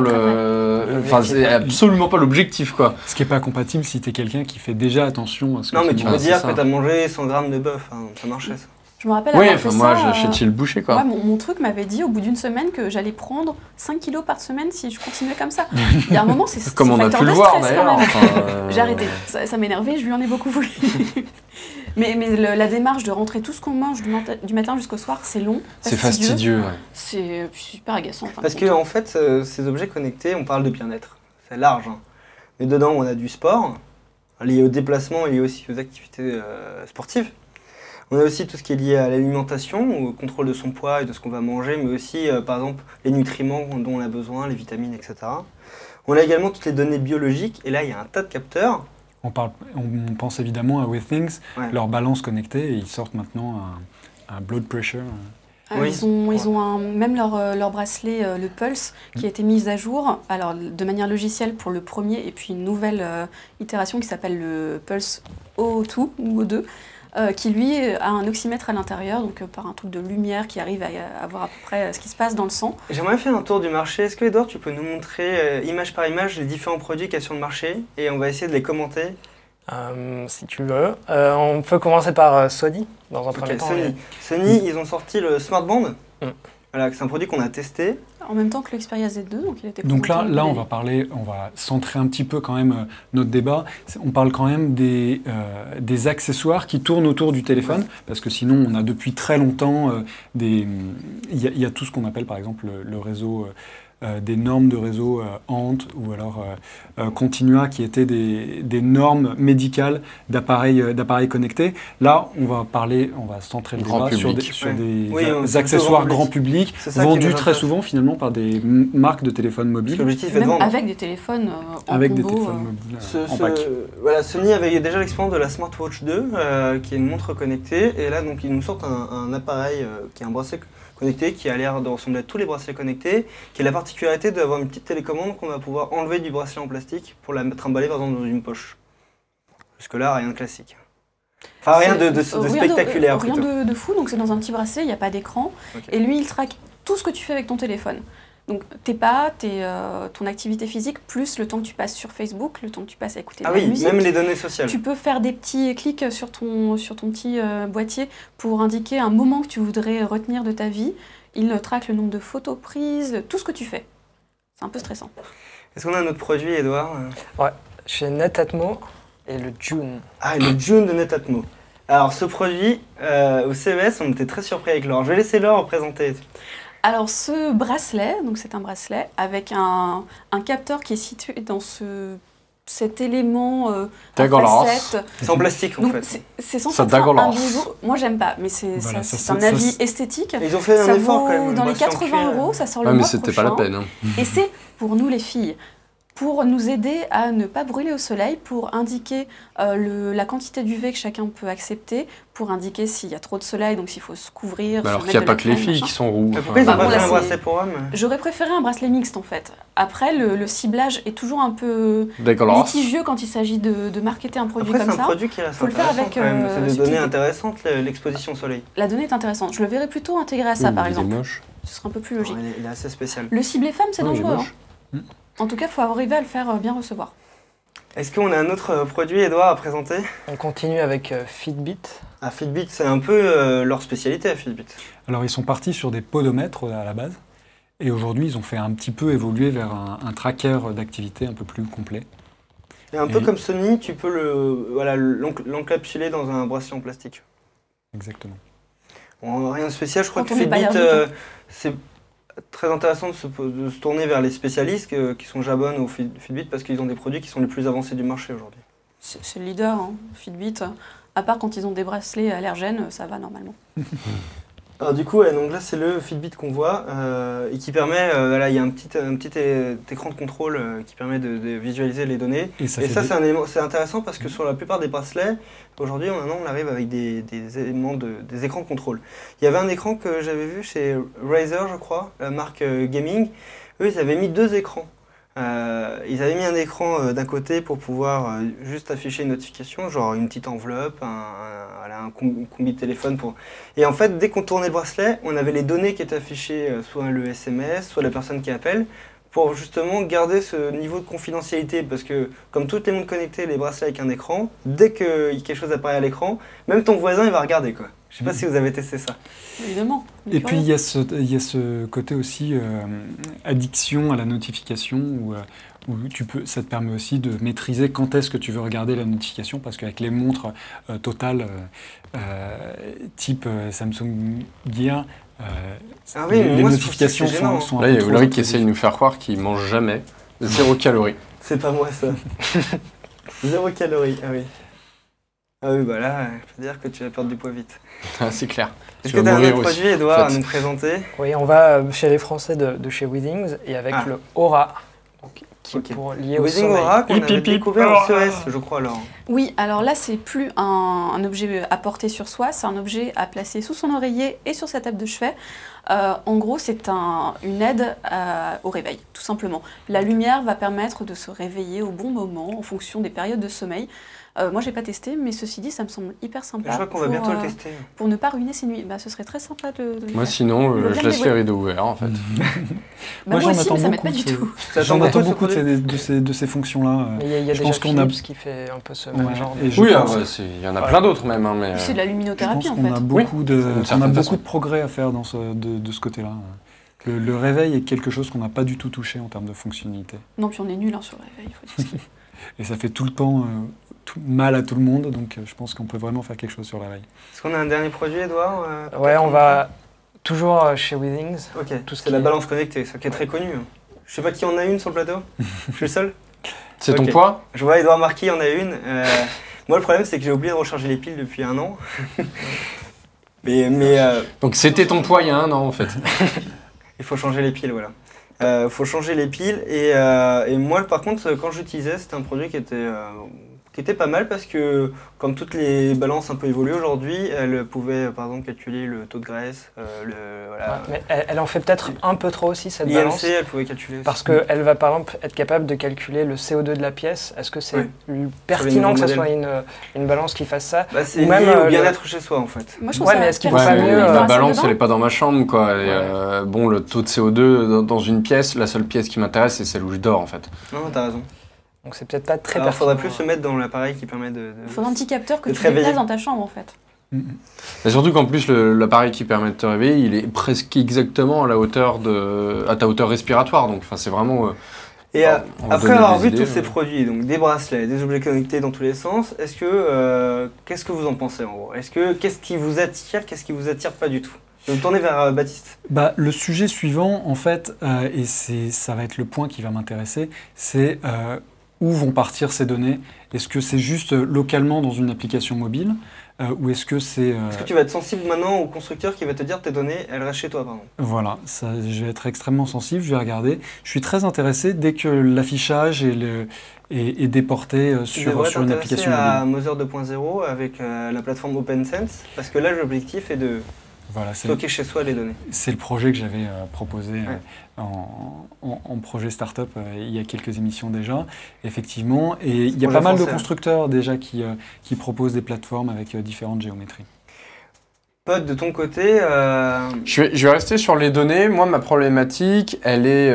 c'est absolument pas l'objectif, quoi. Ce qui est pas compatible si t'es quelqu'un qui fait déjà attention à ce que tu manges. Non, mais tu peux dire que ça. t'as mangé 100 grammes de bœuf, ça marchait ça. Je me rappelle Oui, avoir fait moi, ça, j'achète chez le boucher, quoi. Ouais, mon truc m'avait dit au bout d'une semaine que j'allais prendre 5 kilos par semaine si je continuais comme ça. Il y a un moment, c'est comme on a pu le voir, d'ailleurs. J'ai arrêté, ça m'énervait, je lui en ai beaucoup voulu. Mais la démarche de rentrer tout ce qu'on mange du matin jusqu'au soir, c'est long. C'est fastidieux. Ouais. C'est super agaçant. Parce que en fait, ces objets connectés, on parle de bien-être. C'est large. Hein. Mais dedans, on a du sport, lié au déplacement et lié aussi aux activités sportives. On a aussi tout ce qui est lié à l'alimentation, au contrôle de son poids et de ce qu'on va manger, mais aussi, par exemple, les nutriments dont on a besoin, les vitamines, etc. On a également toutes les données biologiques, et là, il y a un tas de capteurs. On pense évidemment à WeThings, leur balance connectée, et ils sortent maintenant un blood pressure. Oui. Ils ont même leur bracelet, le Pulse, qui a été mis à jour alors, de manière logicielle pour le premier, et puis une nouvelle itération qui s'appelle le Pulse O2 ou O2. Qui lui a un oxymètre à l'intérieur, donc par un truc de lumière qui arrive à voir à peu près ce qui se passe dans le sang. J'aimerais faire un tour du marché. Est-ce que Edouard, tu peux nous montrer image par image les différents produits qu'il y a sur le marché et on va essayer de les commenter? Si tu veux. On peut commencer par Sony, dans un premier temps. Sony, ils ont sorti le Smartband. Voilà, c'est un produit qu'on a testé. En même temps que le Xperia Z2, donc il était donc là on va centrer un petit peu quand même notre débat. On parle quand même des accessoires qui tournent autour du téléphone, parce que sinon on a depuis très longtemps il y a tout ce qu'on appelle par exemple le réseau, des normes de réseau ANT ou alors Continua, qui étaient des normes médicales d'appareils connectés. Là, on va centrer le débat sur des accessoires grand public, vendus très souvent finalement par des marques de téléphones mobiles. L'objectif est de même vendre. Avec des téléphones en avec combo, des téléphones mobiles en pack. Voilà, Sony avait déjà l'expérience de la Smartwatch 2, qui est une montre connectée, et là donc ils nous sortent un appareil qui est un bracelet connecté, qui a l'air de ressembler à tous les bracelets connectés, qui a la particularité d'avoir une petite télécommande qu'on va pouvoir enlever du bracelet en plastique pour la trimballer par exemple dans une poche. Jusque-là, rien de classique. Enfin, rien de spectaculaire. Rien de fou, donc c'est dans un petit bracelet, il n'y a pas d'écran, et lui il traque tout ce que tu fais avec ton téléphone. Donc tes pas, ton activité physique, plus le temps que tu passes sur Facebook, le temps que tu passes à écouter de la musique. Même les données sociales. Tu peux faire des petits clics sur ton petit boîtier pour indiquer un moment que tu voudrais retenir de ta vie. Il traque le nombre de photos prises, tout ce que tu fais. C'est un peu stressant. Est-ce qu'on a un autre produit, Edouard? Ouais, chez Netatmo et le June. Ah, le June de Netatmo. Alors ce produit, au CES, on était très surpris avec Laure. Je vais laisser Laure présenter. Alors ce bracelet, donc c'est un bracelet avec un capteur qui est situé dans cet élément à facettes. C'est en plastique en fait. C'est censé être un biseau. Moi j'aime pas, mais c'est un avis esthétique. Ils ont fait un effort quand même. Dans les 80 €, ça sort le mois mais c'était prochain. pas la peine. Hein. Et c'est pour nous les filles. Pour nous aider à ne pas brûler au soleil, pour indiquer la quantité d'UV que chacun peut accepter, pour indiquer s'il y a trop de soleil, donc s'il faut se couvrir. Alors qu'il n'y a pas que les filles qui sont roux. Pourquoi ils n'ont pas fait un bracelet pour hommes? J'aurais préféré un bracelet mixte en fait. Après, le ciblage est toujours un peu litigieux quand il s'agit de marketer un produit comme ça. C'est un produit qui est assez intéressant quand même. C'est des données intéressantes, l'exposition au soleil. La donnée est intéressante. Je le verrais plutôt intégré à ça par exemple. Ce serait un peu plus logique. Il est assez spécial. Le ciblé femme, c'est dangereux. En tout cas, il faut arriver à le faire bien recevoir. Est-ce qu'on a un autre produit, Edouard, à présenter? On continue avec Fitbit. Ah, Fitbit, c'est un peu leur spécialité à Fitbit. Alors, ils sont partis sur des podomètres à la base. Et aujourd'hui, ils ont fait un petit peu évoluer vers un tracker d'activité un peu plus complet. Et un peu comme Sony, tu peux l'encapsuler dans un bracelet en plastique. Exactement. Bon, rien de spécial, je crois que Fitbit, c'est très intéressant de se tourner vers les spécialistes qui sont Jabon ou Fitbit parce qu'ils ont des produits qui sont les plus avancés du marché aujourd'hui. C'est le leader, hein, Fitbit. À part quand ils ont des bracelets allergènes, ça va normalement. Alors du coup, donc là c'est le Fitbit qu'on voit et qui permet, il y a un petit écran de contrôle qui permet de visualiser les données. Et ça c'est intéressant parce que sur la plupart des bracelets, aujourd'hui on arrive avec des écrans de contrôle. Il y avait un écran que j'avais vu chez Razer, je crois, la marque gaming. Eux ils avaient mis 2 écrans. Ils avaient mis un écran d'un côté pour pouvoir juste afficher une notification, genre une petite enveloppe, un combi de téléphone. Et en fait, dès qu'on tournait le bracelet, on avait les données qui étaient affichées, soit le SMS, soit la personne qui appelle, pour justement garder ce niveau de confidentialité. Parce que comme tout le monde connecté, les bracelets avec un écran, dès que quelque chose apparaît à l'écran, même ton voisin il va regarder quoi. Je ne sais pas si vous avez testé ça. Évidemment. Et puis il y a ce côté aussi addiction à la notification ça te permet aussi de maîtriser quand est-ce que tu veux regarder la notification, parce qu'avec les montres Total type Samsung Gear, les moi, notifications c'est gênant. sont Là, un il y peu a trop Ulrich qui essaye de intrusif. nous faire croire qu'il mange jamais. 0 calories. C'est pas moi ça. 0 calories, ah oui. Ah oui, bah là, je peux dire que tu vas perdre du poids vite. Ah, c'est clair. Est-ce Tu que vas tu as un mourir autre aussi. produit, Edouard, En à fait. nous présenter? Oui, on va chez les Français de chez Withings et avec le Aura, donc, qui Ok. est pour lier au Withings sommeil. Aura qu'on Hip, avait hip, hip. découvert en CES, je crois alors. Oui, alors là, c'est plus un objet à porter sur soi, c'est un objet à placer sous son oreiller et sur sa table de chevet. En gros, c'est une aide au réveil, tout simplement. La lumière va permettre de se réveiller au bon moment en fonction des périodes de sommeil. Moi, j'ai pas testé, mais ceci dit, ça me semble hyper sympa. Je crois qu'on va bientôt le tester. Pour ne pas ruiner ses nuits. Bah, ce serait très sympa de le Moi, faire. sinon, Je veux je bien laisse les dévoiler. rideaux ouverts, en fait. Bah, moi aussi, mais ça m'aide pas du tout. J'en beaucoup attends de ce beaucoup produit. de ces fonctions-là. Mais il y a Je déjà pense qu'on a- Philips qui fait un peu ce même Ouais, genre et de... je Oui, pense- il y en a plein d'autres même. Hein, mais, Puis c'est de la Je luminothérapie, pense en qu'on fait. a beaucoup d'une certaine façon. de progrès à faire de ce côté-là. Le réveil est quelque chose qu'on n'a pas du tout touché en termes de fonctionnalité. Non, puis on est nul hein, sur le réveil, il faut dire ce qu'il y a. Et ça fait tout le temps mal à tout le monde, donc je pense qu'on peut vraiment faire quelque chose sur le réveil. Est-ce qu'on a un dernier produit, Edouard Ouais, on va toujours chez Withings. Ok, Tout ce c'est qui la est- balance connectée, ça qui est très connu. Je sais pas qui en a une sur le plateau. Je suis le seul. C'est ton Ok. poids? Je vois Edouard Marquis en a une. Moi, le problème, c'est que j'ai oublié de recharger les piles depuis 1 an. mais Donc c'était ton poids il y a 1 an, en fait. il faut changer les piles, voilà. Faut changer les piles. Et moi, par contre, quand j'utilisais, c'était un produit qui était pas mal parce que, comme toutes les balances un peu évoluées aujourd'hui, elle pouvait, par exemple, calculer le taux de graisse, voilà. Ouais, mais elle en fait peut-être un peu trop aussi, cette balance. l'IMC, elle pouvait calculer aussi. Parce qu'elle va par exemple être capable de calculer le CO2 de la pièce. Est-ce que c'est pertinent que ce nouveaux soit une balance qui fasse ça? Bah, c'est Ou même, lié au le- bien-être chez soi, en fait. Moi, je trouve Ouais, ça mais est-ce qu'il hyper faut pas sympa. mieux, Dans la la salle balance, de elle bain. est pas dans ma chambre, quoi. Et, Ouais. bon, le taux de CO2 dans une pièce, la seule pièce qui m'intéresse, c'est celle où je dors, en fait. Non, t'as raison. Donc c'est peut-être pas très Alors, pertinent. faudrait plus se mettre dans l'appareil qui permet de... Il faudra un petit capteur que de tu te réveiller. déplaces dans ta chambre, en fait. Et surtout qu'en plus, l'appareil qui permet de te réveiller, il est presque exactement à ta hauteur respiratoire. Donc, enfin, c'est vraiment. Et on va après donner avoir des vu idées, tous ces produits, donc des bracelets, des objets connectés dans tous les sens, qu'est-ce que vous en pensez en gros? Qu'est-ce qui vous attire, qu'est-ce qui vous attire pas du tout? Je vais me tourner vers Baptiste. Bah, le sujet suivant, en fait, et ça va être le point qui va m'intéresser, c'est où vont partir ces données. Est-ce que c'est juste localement dans une application mobile ou est-ce que c'est... Est-ce que tu vas être sensible maintenant au constructeur qui va te dire tes données, elles restent chez toi, pardon? Voilà, ça, je vais être extrêmement sensible, je vais regarder. Je suis très intéressé dès que l'affichage est déporté Tu sur devrais une t'intéresser application à mobile. Mother 2.0 avec la plateforme OpenSense, parce que là l'objectif est de Voilà, c'est stocker chez soi les données. le projet que j'avais proposé Ouais. en projet startup il y a quelques émissions déjà, effectivement. Et il y a projet pas mal de français, hein. constructeurs déjà qui proposent des plateformes avec différentes géométries. Pod, de ton côté, Je vais rester sur les données. Moi, ma problématique, elle est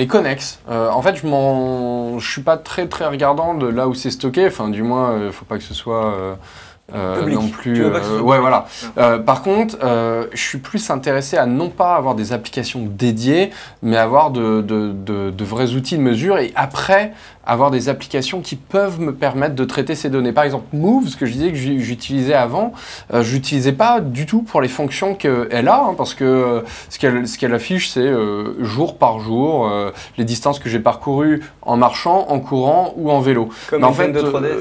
connexe. En fait, je suis pas très regardant de là où c'est stocké. Enfin, du moins, faut pas que ce soit Public. non plus. Tu veux pas que ce soit Ouais, public. voilà. Par contre, je suis plus intéressé à non pas avoir des applications dédiées, mais avoir de vrais outils de mesure et après avoir des applications qui peuvent me permettre de traiter ces données. Par exemple, Move, ce que je disais que j'utilisais avant, je l'utilisais pas du tout pour les fonctions qu'elle a, hein, parce que ce qu'elle affiche, c'est jour par jour, les distances que j'ai parcourues en marchant, en courant ou en vélo. comme Mais en une fait, de 3DS.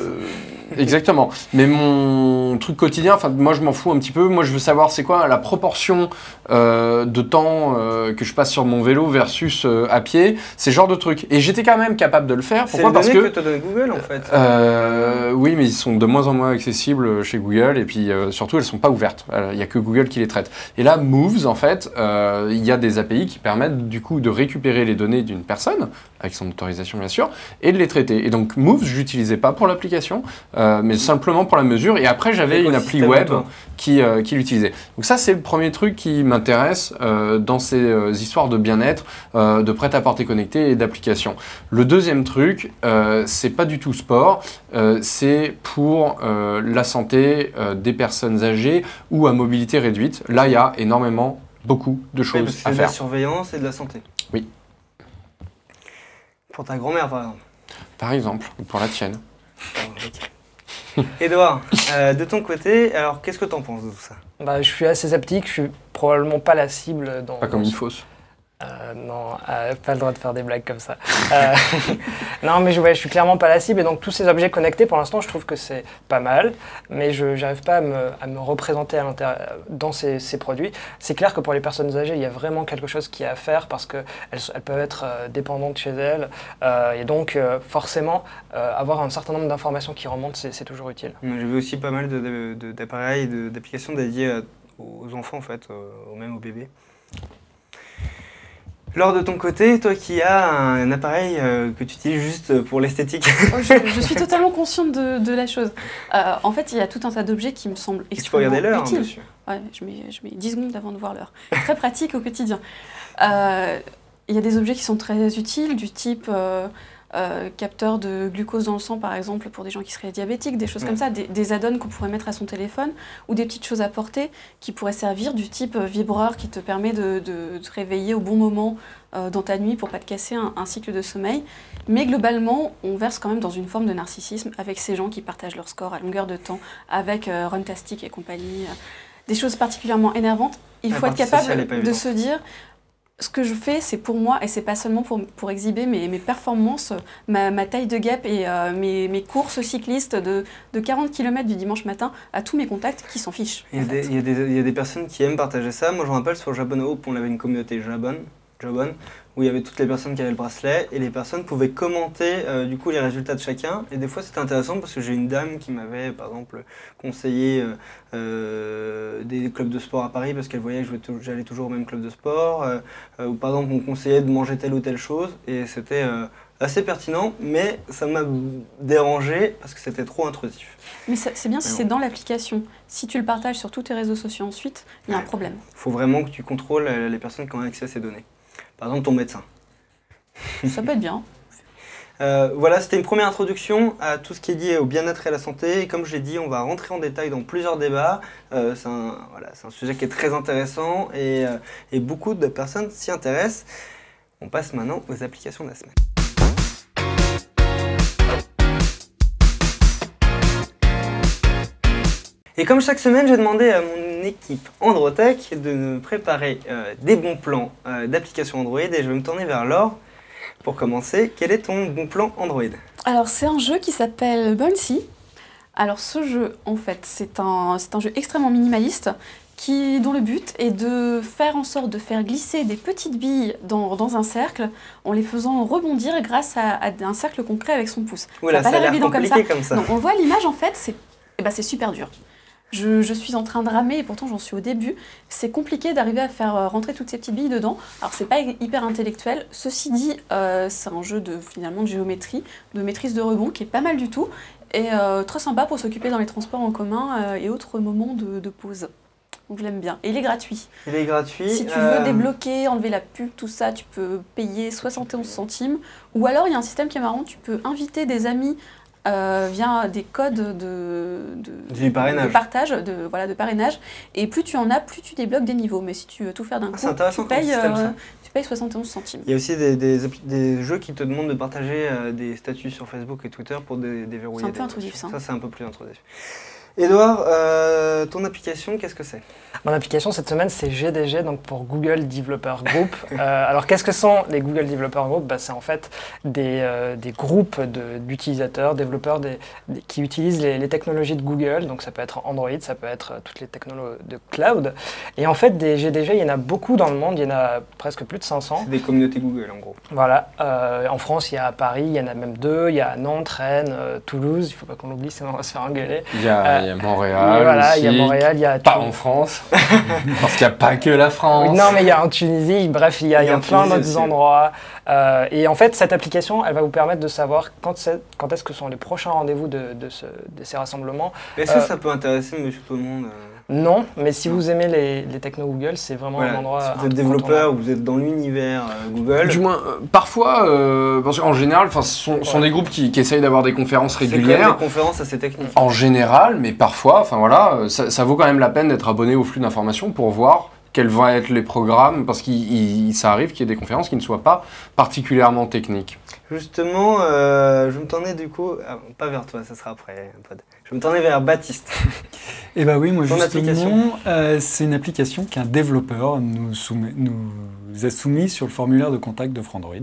exactement. Mais mon truc quotidien, enfin moi je m'en fous un petit peu. Moi je veux savoir c'est quoi la proportion de temps que je passe sur mon vélo versus à pied. C'est ce genre de truc. Et j'étais quand même capable de le faire. C'est Pourquoi? les Parce données que que te donne Google en fait. oui, mais ils sont de moins en moins accessibles chez Google et puis surtout elles sont pas ouvertes. Il y a que Google qui les traite. Et là, Moves, en fait, il y a des API qui permettent du coup de récupérer les données d'une personne avec son autorisation bien sûr et de les traiter. Et donc Moves, je l'utilisais pas pour l'application, mais simplement pour la mesure. Et après, j'avais une appli L'écosystème web autour. qui l'utilisait. Donc ça, c'est le premier truc qui m'intéresse dans ces histoires de bien-être, de prêt-à-porter connecté et d'applications. Le deuxième truc, c'est pas du tout sport, c'est pour la santé des personnes âgées ou à mobilité réduite. Là, il y a énormément, beaucoup de Oui, parce choses que c'est à de la faire. surveillance et de la santé. Oui. Pour ta grand-mère, par exemple. Par exemple, ou pour la tienne. Édouard, de ton côté, alors qu'est-ce que t'en penses de tout ça? Bah, je suis assez sceptique, je suis probablement pas la cible dans... Pas comme une fausse. Non, pas le droit de faire des blagues comme ça. Non, mais je suis clairement pas la cible, et donc tous ces objets connectés, pour l'instant, je trouve que c'est pas mal, mais je n'arrive pas à me représenter dans ces produits. C'est clair que pour les personnes âgées, il y a vraiment quelque chose qui est à faire, parce qu'elles peuvent être dépendantes chez elles, et donc forcément, avoir un certain nombre d'informations qui remontent, c'est toujours utile. J'ai vu aussi pas mal d'appareils, d'applications dédiées aux enfants, en fait, même aux bébés. Laure, de ton côté, toi qui as un appareil que tu utilises juste pour l'esthétique. Je suis totalement consciente de la chose. En fait, il y a tout un tas d'objets qui me semblent extrêmement utiles. Tu peux regarder l'heure dessus. Ouais, je mets 10 secondes avant de voir l'heure. Très pratique au quotidien. Il y a des objets qui sont très utiles, du type capteur de glucose dans le sang, par exemple, pour des gens qui seraient diabétiques, des choses comme ça, des add-ons qu'on pourrait mettre à son téléphone, ou des petites choses à porter qui pourraient servir, du type vibreur qui te permet de te réveiller au bon moment dans ta nuit pour pas te casser un cycle de sommeil. Mais globalement, on verse quand même dans une forme de narcissisme avec ces gens qui partagent leur score à longueur de temps, avec Runtastic et compagnie. Des choses particulièrement énervantes. Il faut être capable de se dire... Ce que je fais, c'est pour moi, et c'est pas seulement pour exhiber mes performances, ma taille de guêpe et mes courses cyclistes de 40 km du dimanche matin à tous mes contacts qui s'en fichent. Il y a des personnes qui aiment partager ça. Moi, je me rappelle, sur Jabon Hope, on avait une communauté Jabon, où il y avait toutes les personnes qui avaient le bracelet, et les personnes pouvaient commenter du coup les résultats de chacun. Et des fois, c'était intéressant parce que j'ai une dame qui m'avait, par exemple, conseillé des clubs de sport à Paris parce qu'elle voyait que j'allais toujours au même club de sport, ou par exemple, on conseillait de manger telle ou telle chose, et c'était assez pertinent, mais ça m'a dérangé parce que c'était trop intrusif. Mais c'est bien si c'est dans l'application. Si tu le partages sur tous tes réseaux sociaux ensuite, il y a un problème. Il faut vraiment que tu contrôles les personnes qui ont accès à ces données. Par exemple, ton médecin. Ça peut être bien. Voilà, c'était une première introduction à tout ce qui est lié au bien-être et à la santé. Et comme je l'ai dit, on va rentrer en détail dans plusieurs débats. C'est un sujet qui est très intéressant et beaucoup de personnes s'y intéressent. On passe maintenant aux applications de la semaine. Et comme chaque semaine, j'ai demandé à mon équipe Androtech de me préparer des bons plans d'applications Android, et je vais me tourner vers Laure pour commencer. Quel est ton bon plan Android? Alors, c'est un jeu qui s'appelle Bouncy. Alors, ce jeu, en fait, c'est un jeu extrêmement minimaliste dont le but est de faire en sorte de faire glisser des petites billes dans un cercle en les faisant rebondir grâce à un cercle qu'on crée avec son pouce. Oula, ça a l'air compliqué comme ça. Donc, on voit l'image, en fait, c'est super dur. Je suis en train de ramer et pourtant j'en suis au début. C'est compliqué d'arriver à faire rentrer toutes ces petites billes dedans. Alors c'est pas hyper intellectuel. Ceci dit, c'est un jeu finalement de géométrie, de maîtrise de rebond qui est pas mal du tout. Et très sympa pour s'occuper dans les transports en commun et autres moments de pause. Donc je l'aime bien. Et il est gratuit. Il est gratuit. Si tu veux débloquer, enlever la pub, tout ça, tu peux payer 71 centimes. Ou alors il y a un système qui est marrant, tu peux inviter des amis via des codes du parrainage. De partage, de parrainage. Et plus tu en as, plus tu débloques des niveaux. Mais si tu veux tout faire d'un coup, tu payes 71 centimes. Il y a aussi des jeux qui te demandent de partager des statuts sur Facebook et Twitter pour déverrouiller. C'est un peu intrusif, ça. Ça, c'est un peu plus intrusif. Édouard, ton application, qu'est-ce que c'est? Mon application cette semaine, c'est GDG, donc pour Google Developer Group. Alors, qu'est-ce que sont les Google Developer Group? C'est en fait des groupes d'utilisateurs, développeurs qui utilisent les technologies de Google. Donc, ça peut être Android, ça peut être toutes les technologies de cloud. Et en fait, des GDG, il y en a beaucoup dans le monde. Il y en a presque plus de 500. C'est des communautés Google, en gros. Voilà. En France, il y a à Paris, il y en a même 2. Il y a Nantes, Rennes, Toulouse. Il ne faut pas qu'on l'oublie, sinon on va se faire engueuler. Il y a Montréal voilà, aussi, il y a Montréal, il y a pas en France, parce qu'il n'y a pas que la France. Non, mais il y a en Tunisie, bref, il y a plein d'autres endroits. Et en fait, cette application, elle va vous permettre de savoir quand est-ce que sont les prochains rendez-vous de ces rassemblements. Est-ce que ça peut intéresser monsieur tout le monde Non, mais si vous aimez les techno Google, c'est vraiment un endroit... Si vous êtes développeur ou vous êtes dans l'univers Google... Du moins, parfois, parce qu'en général, ce sont des groupes qui essayent d'avoir des conférences régulières. C'est des conférences assez techniques. En général, mais parfois, ça vaut quand même la peine d'être abonné au flux d'informations pour voir quels vont être les programmes, parce que ça arrive qu'il y ait des conférences qui ne soient pas particulièrement techniques. Justement, je me tournais du coup, pas vers toi, ça sera après, Pod. Je me tournais vers Baptiste. Eh bien oui, moi Ton justement, c'est une application qu'un développeur nous a soumis sur le formulaire de contact de Frandroid.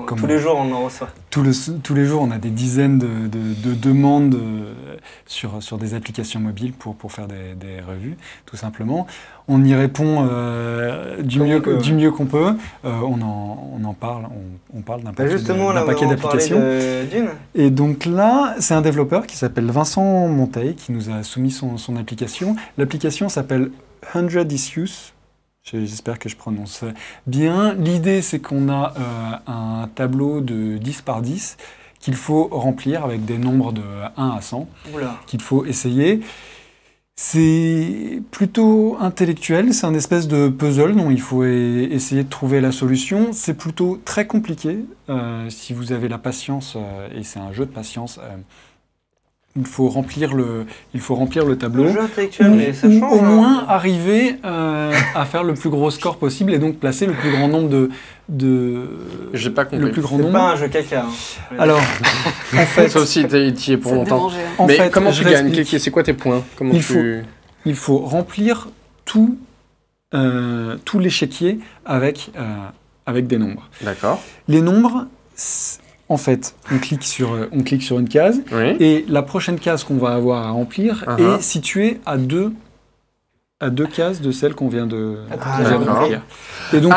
Tous les jours, on en reçoit. Tous les jours, on a des dizaines de demandes sur des applications mobiles pour faire des revues, tout simplement. On y répond du mieux qu'on peut. On en parle, on parle d'un paquet d'applications. Et donc là, c'est un développeur qui s'appelle Vincent Monteil qui nous a soumis son application. L'application s'appelle 100 Issues. J'espère que je prononce bien. L'idée, c'est qu'on a un tableau de 10 par 10 qu'il faut remplir avec des nombres de 1 à 100 qu'il faut essayer. C'est plutôt intellectuel, c'est un espèce de puzzle dont il faut essayer de trouver la solution. C'est plutôt très compliqué. Si vous avez la patience, et c'est un jeu de patience, il faut remplir le tableau. Le jeu intellectuel, mais ça change. Au moins arriver à faire le plus gros score possible et donc placer le plus grand nombre de J'ai pas compris. le plus grand C'est nombre. pas un jeu caca. Alors, en fait, Ça aussi, tu y es pour longtemps. en Mais fait, comment je tu gagnes? l'explique. C'est quoi tes points? Comment Il faut remplir tout l'échiquier avec des nombres. D'accord. Les nombres, en fait, on clique sur une case Oui. et la prochaine case qu'on va avoir à remplir Uh-huh. est située à deux cases de celle qu'on vient de d'accord. remplir. Et donc,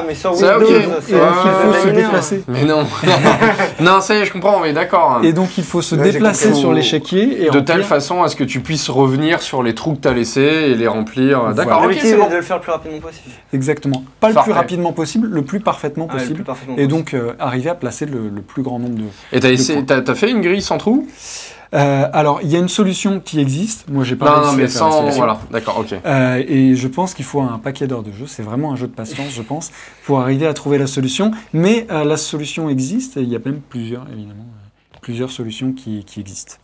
Mais sur Ça, Windows, ok. ça, et donc, il faut se ça m'énerve. déplacer. Mais non. Non, ça y est, je comprends, mais d'accord. Et donc, il faut se Ouais, j'ai déplacer compris. sur l'échiquier et De remplir. telle façon à ce que tu puisses revenir sur les trous que tu as laissés et les remplir. Voilà. D'accord, ok, L'objectif c'est est bon. de le faire le plus rapidement possible. Exactement. Pas le Parfait. plus rapidement possible, le plus parfaitement Ah, le possible. plus parfaitement Et possible. donc, arriver à placer le plus grand nombre de... Et t'as fait une grille sans trous? Alors, il y a une solution qui existe. Moi, j'ai pas Non, réussi mais à faire la sans. solution. Voilà, d'accord, ok. Et je pense qu'il faut un paquet d'heures de jeu. C'est vraiment un jeu de patience, je pense, pour arriver à trouver la solution. Mais la solution existe et il y a même plusieurs solutions qui existent.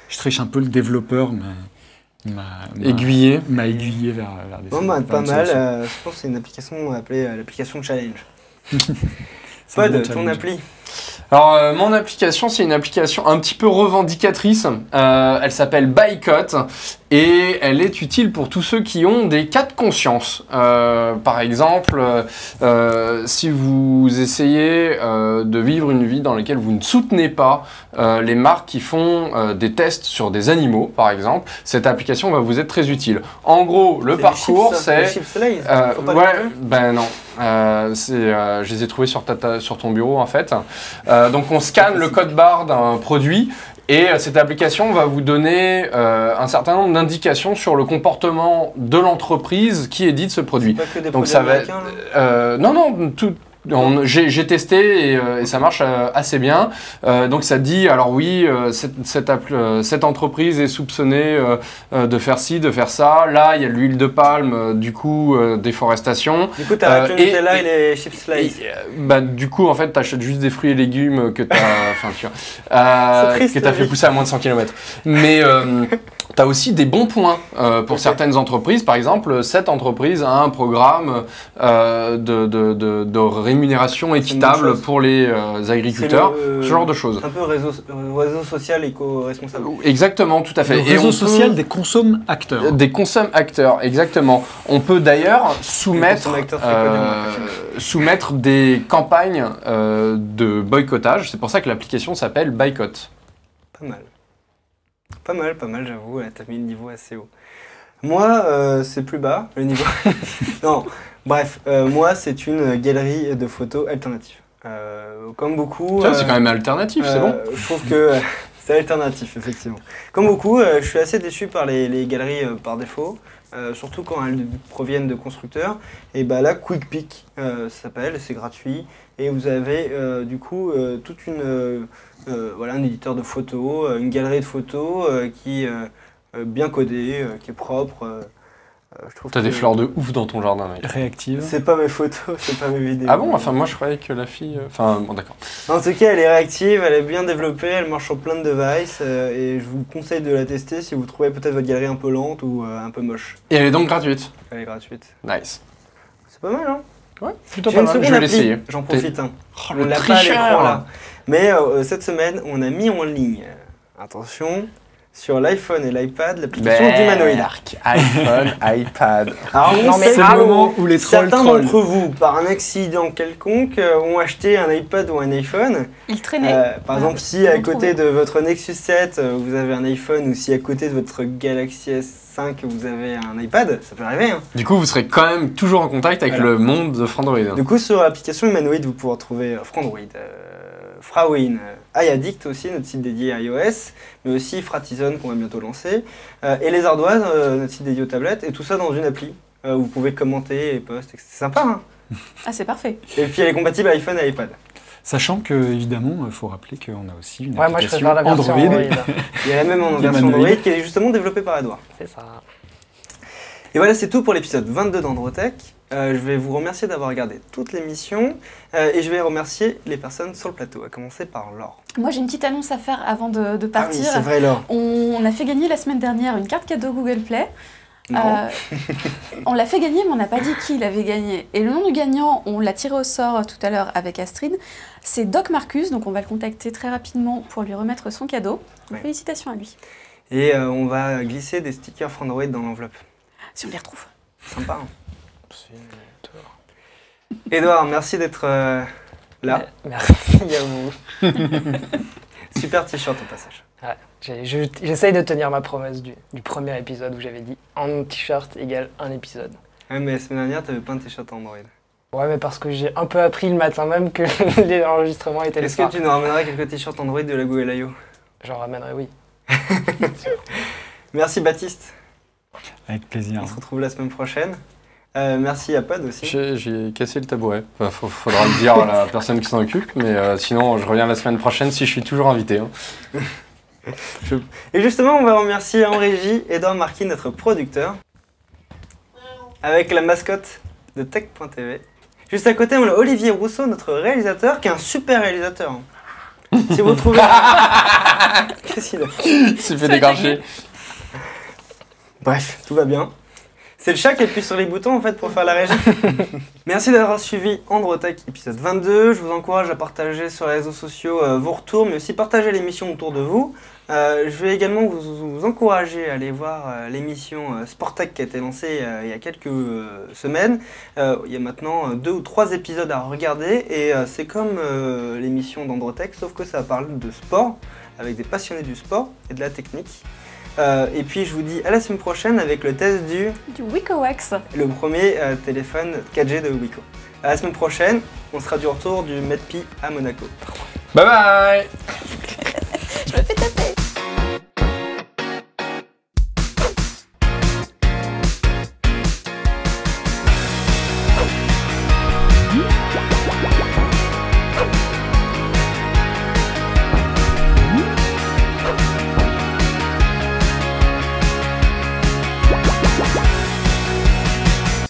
Je triche un peu, le développeur m'a Aiguillé. aiguillé vers des Bon, bah, vers pas une mal. solution. Je pense que c'est une application appelée l'application Challenge. C'est un bon Pod, ton challenge. appli. Alors, mon application, c'est une application un petit peu revendicatrice. Elle s'appelle Bycott et elle est utile pour tous ceux qui ont des cas de conscience. Par exemple, si vous essayez de vivre une vie dans laquelle vous ne soutenez pas les marques qui font des tests sur des animaux, par exemple, cette application va vous être très utile. En gros, le C'est parcours, les chips, ça, les c'est... chips Lay's. Faut pas ouais, les manger. ben non. Je les ai trouvés sur ton bureau en fait. Donc on scanne le code barre d'un produit et cette application va vous donner un certain nombre d'indications sur le comportement de l'entreprise qui édite ce produit. Pas que des Donc produits ça va américains, là. non, tout. J'ai testé et ça marche assez bien. Donc ça dit, alors oui, cette entreprise est soupçonnée de faire ci, de faire ça. Là, il y a de l'huile de palme, du coup, déforestation. Du coup, t'arrêtes le Nutella et les chips Lay's. Du coup, en fait, t'achètes juste des fruits et légumes que t'as triste, que t'as la fait vie. pousser à moins de 100 km. Mais t'as aussi des bons points pour certaines entreprises. Par exemple, cette entreprise a un programme de rémunération équitable chose. pour les agriculteurs, C'est le- ce genre de choses. Un peu réseau social éco-responsable. Exactement, tout à fait. Le Et on réseau peut- social des consomme-acteurs. des consomme-acteurs, exactement. On peut d'ailleurs soumettre, consomme-acteurs, c'est quoi du marketing ? soumettre des campagnes de boycottage. C'est pour ça que l'application s'appelle Bycott. Pas mal. Pas mal, j'avoue. T'as mis le niveau assez haut. Moi, c'est plus bas, le niveau. Non, bref. Moi, c'est une galerie de photos alternative. Comme beaucoup... Ça, c'est quand même alternatif, c'est bon. Je trouve que c'est alternatif, effectivement. Comme beaucoup, je suis assez déçu par les galeries par défaut, surtout quand elles proviennent de constructeurs. Et bah là, QuickPic, ça s'appelle, c'est gratuit. Et vous avez du coup toute voilà, un éditeur de photos, une galerie de photos qui est bien codée, qui est propre. Je trouve T'as que- des fleurs de ouf dans ton jardin, mec. Réactive. C'est pas mes photos, c'est pas mes vidéos. Ah bon? Enfin, moi, je croyais que la fille... Enfin, bon, d'accord. En tout cas, elle est réactive, elle est bien développée, elle marche sur plein de devices et je vous conseille de la tester si vous trouvez peut-être votre galerie un peu lente ou un peu moche. Et elle est donc gratuite. Elle est gratuite. Nice. C'est pas mal, hein? Ouais, plutôt J'ai pas une mal. seconde Je vais appli, l'essayer. j'en profite. Hein. Oh, On l'a pas à l'écran là. Mais cette semaine, on a mis en ligne, attention, sur l'iPhone et l'iPad, l'application d'Humanoid. iPhone, iPad. Alors, on Non, mais sait C'est que le moment où les trolls certains trollent. d'entre vous, par un accident quelconque, ont acheté un iPad ou un iPhone. Il traînait. Par Ah, exemple, si à on côté trouvait. de votre Nexus 7, vous avez un iPhone, ou si à côté de votre Galaxy S5, vous avez un iPad, ça peut arriver. Hein. Du coup, vous serez quand même toujours en contact avec Voilà. le monde de Frandroid. Du coup, sur l'application Humanoid, vous pourrez trouver Frandroid, Frawin, iAddict aussi, notre site dédié à iOS, mais aussi Fratizon qu'on va bientôt lancer, et les Ardoises, notre site dédié aux tablettes, et tout ça dans une appli. Où vous pouvez commenter et poster, c'est sympa. Hein. Ah, c'est parfait. Et puis elle est compatible iPhone et iPad. Sachant que, évidemment, il faut rappeler qu'on a aussi une Ouais, moi je application préfère la version Android. Android. Il y a la même en version Humanoid. Android qui est justement développée par Edouard. C'est ça. Et voilà, c'est tout pour l'épisode 22 d'Androtech. Je vais vous remercier d'avoir regardé toute l'émission et je vais remercier les personnes sur le plateau, à commencer par Laure. Moi, j'ai une petite annonce à faire avant de Ah oui, partir. c'est vrai Laure. On a fait gagner la semaine dernière une carte cadeau Google Play. Non. On l'a fait gagner, mais on n'a pas dit qui l'avait gagné. Et le nom du gagnant, on l'a tiré au sort tout à l'heure avec Astrid. C'est Doc Marcus, donc on va le contacter très rapidement pour lui remettre son cadeau. Ouais. Félicitations à lui. Et on va glisser des stickers Frandroid dans l'enveloppe. Si on les retrouve. Sympa. Hein. Edouard, merci d'être là. Merci à vous. Super t-shirt au passage. Ouais, j'essaye de tenir ma promesse du premier épisode où j'avais dit un t-shirt égale un épisode. Ouais, mais la semaine dernière, t'avais pas un t-shirt Android. Ouais, mais parce que j'ai un peu appris le matin même que l'enregistrement était le Est-ce que soir. tu nous ramèneras quelques t-shirts Android de la Google I.O. J'en ramènerai, oui. Merci Baptiste. Avec plaisir. On se retrouve la semaine prochaine. Merci à Pod aussi. J'ai cassé le tabouret. Enfin, faudra le dire à la personne qui s'en occupe, mais sinon, je reviens la semaine prochaine si je suis toujours invité. Hein. Et justement, on va remercier en régie Edouard Marquis, notre producteur, avec la mascotte de Tech.tv. Juste à côté, on a Olivier Rousseau, notre réalisateur, qui est un super réalisateur. hein. Si vous trouvez... Qu'est-ce qu'il a? Il s'est fait décrocher. Bref, tout va bien. C'est le chat qui appuie sur les boutons en fait pour faire la régie. Merci d'avoir suivi Androtech épisode 22. Je vous encourage à partager sur les réseaux sociaux vos retours, mais aussi partager l'émission autour de vous. Je vais également vous encourager à aller voir l'émission Sportech qui a été lancée il y a quelques semaines. Il y a maintenant 2 ou 3 épisodes à regarder et c'est comme l'émission d'Androtech, sauf que ça parle de sport, avec des passionnés du sport et de la technique. Et puis je vous dis à la semaine prochaine avec le test du WicoWax. le premier téléphone 4G de Wico. À la semaine prochaine, on sera du retour du MedPi à Monaco. Bye bye. Je me fais taper.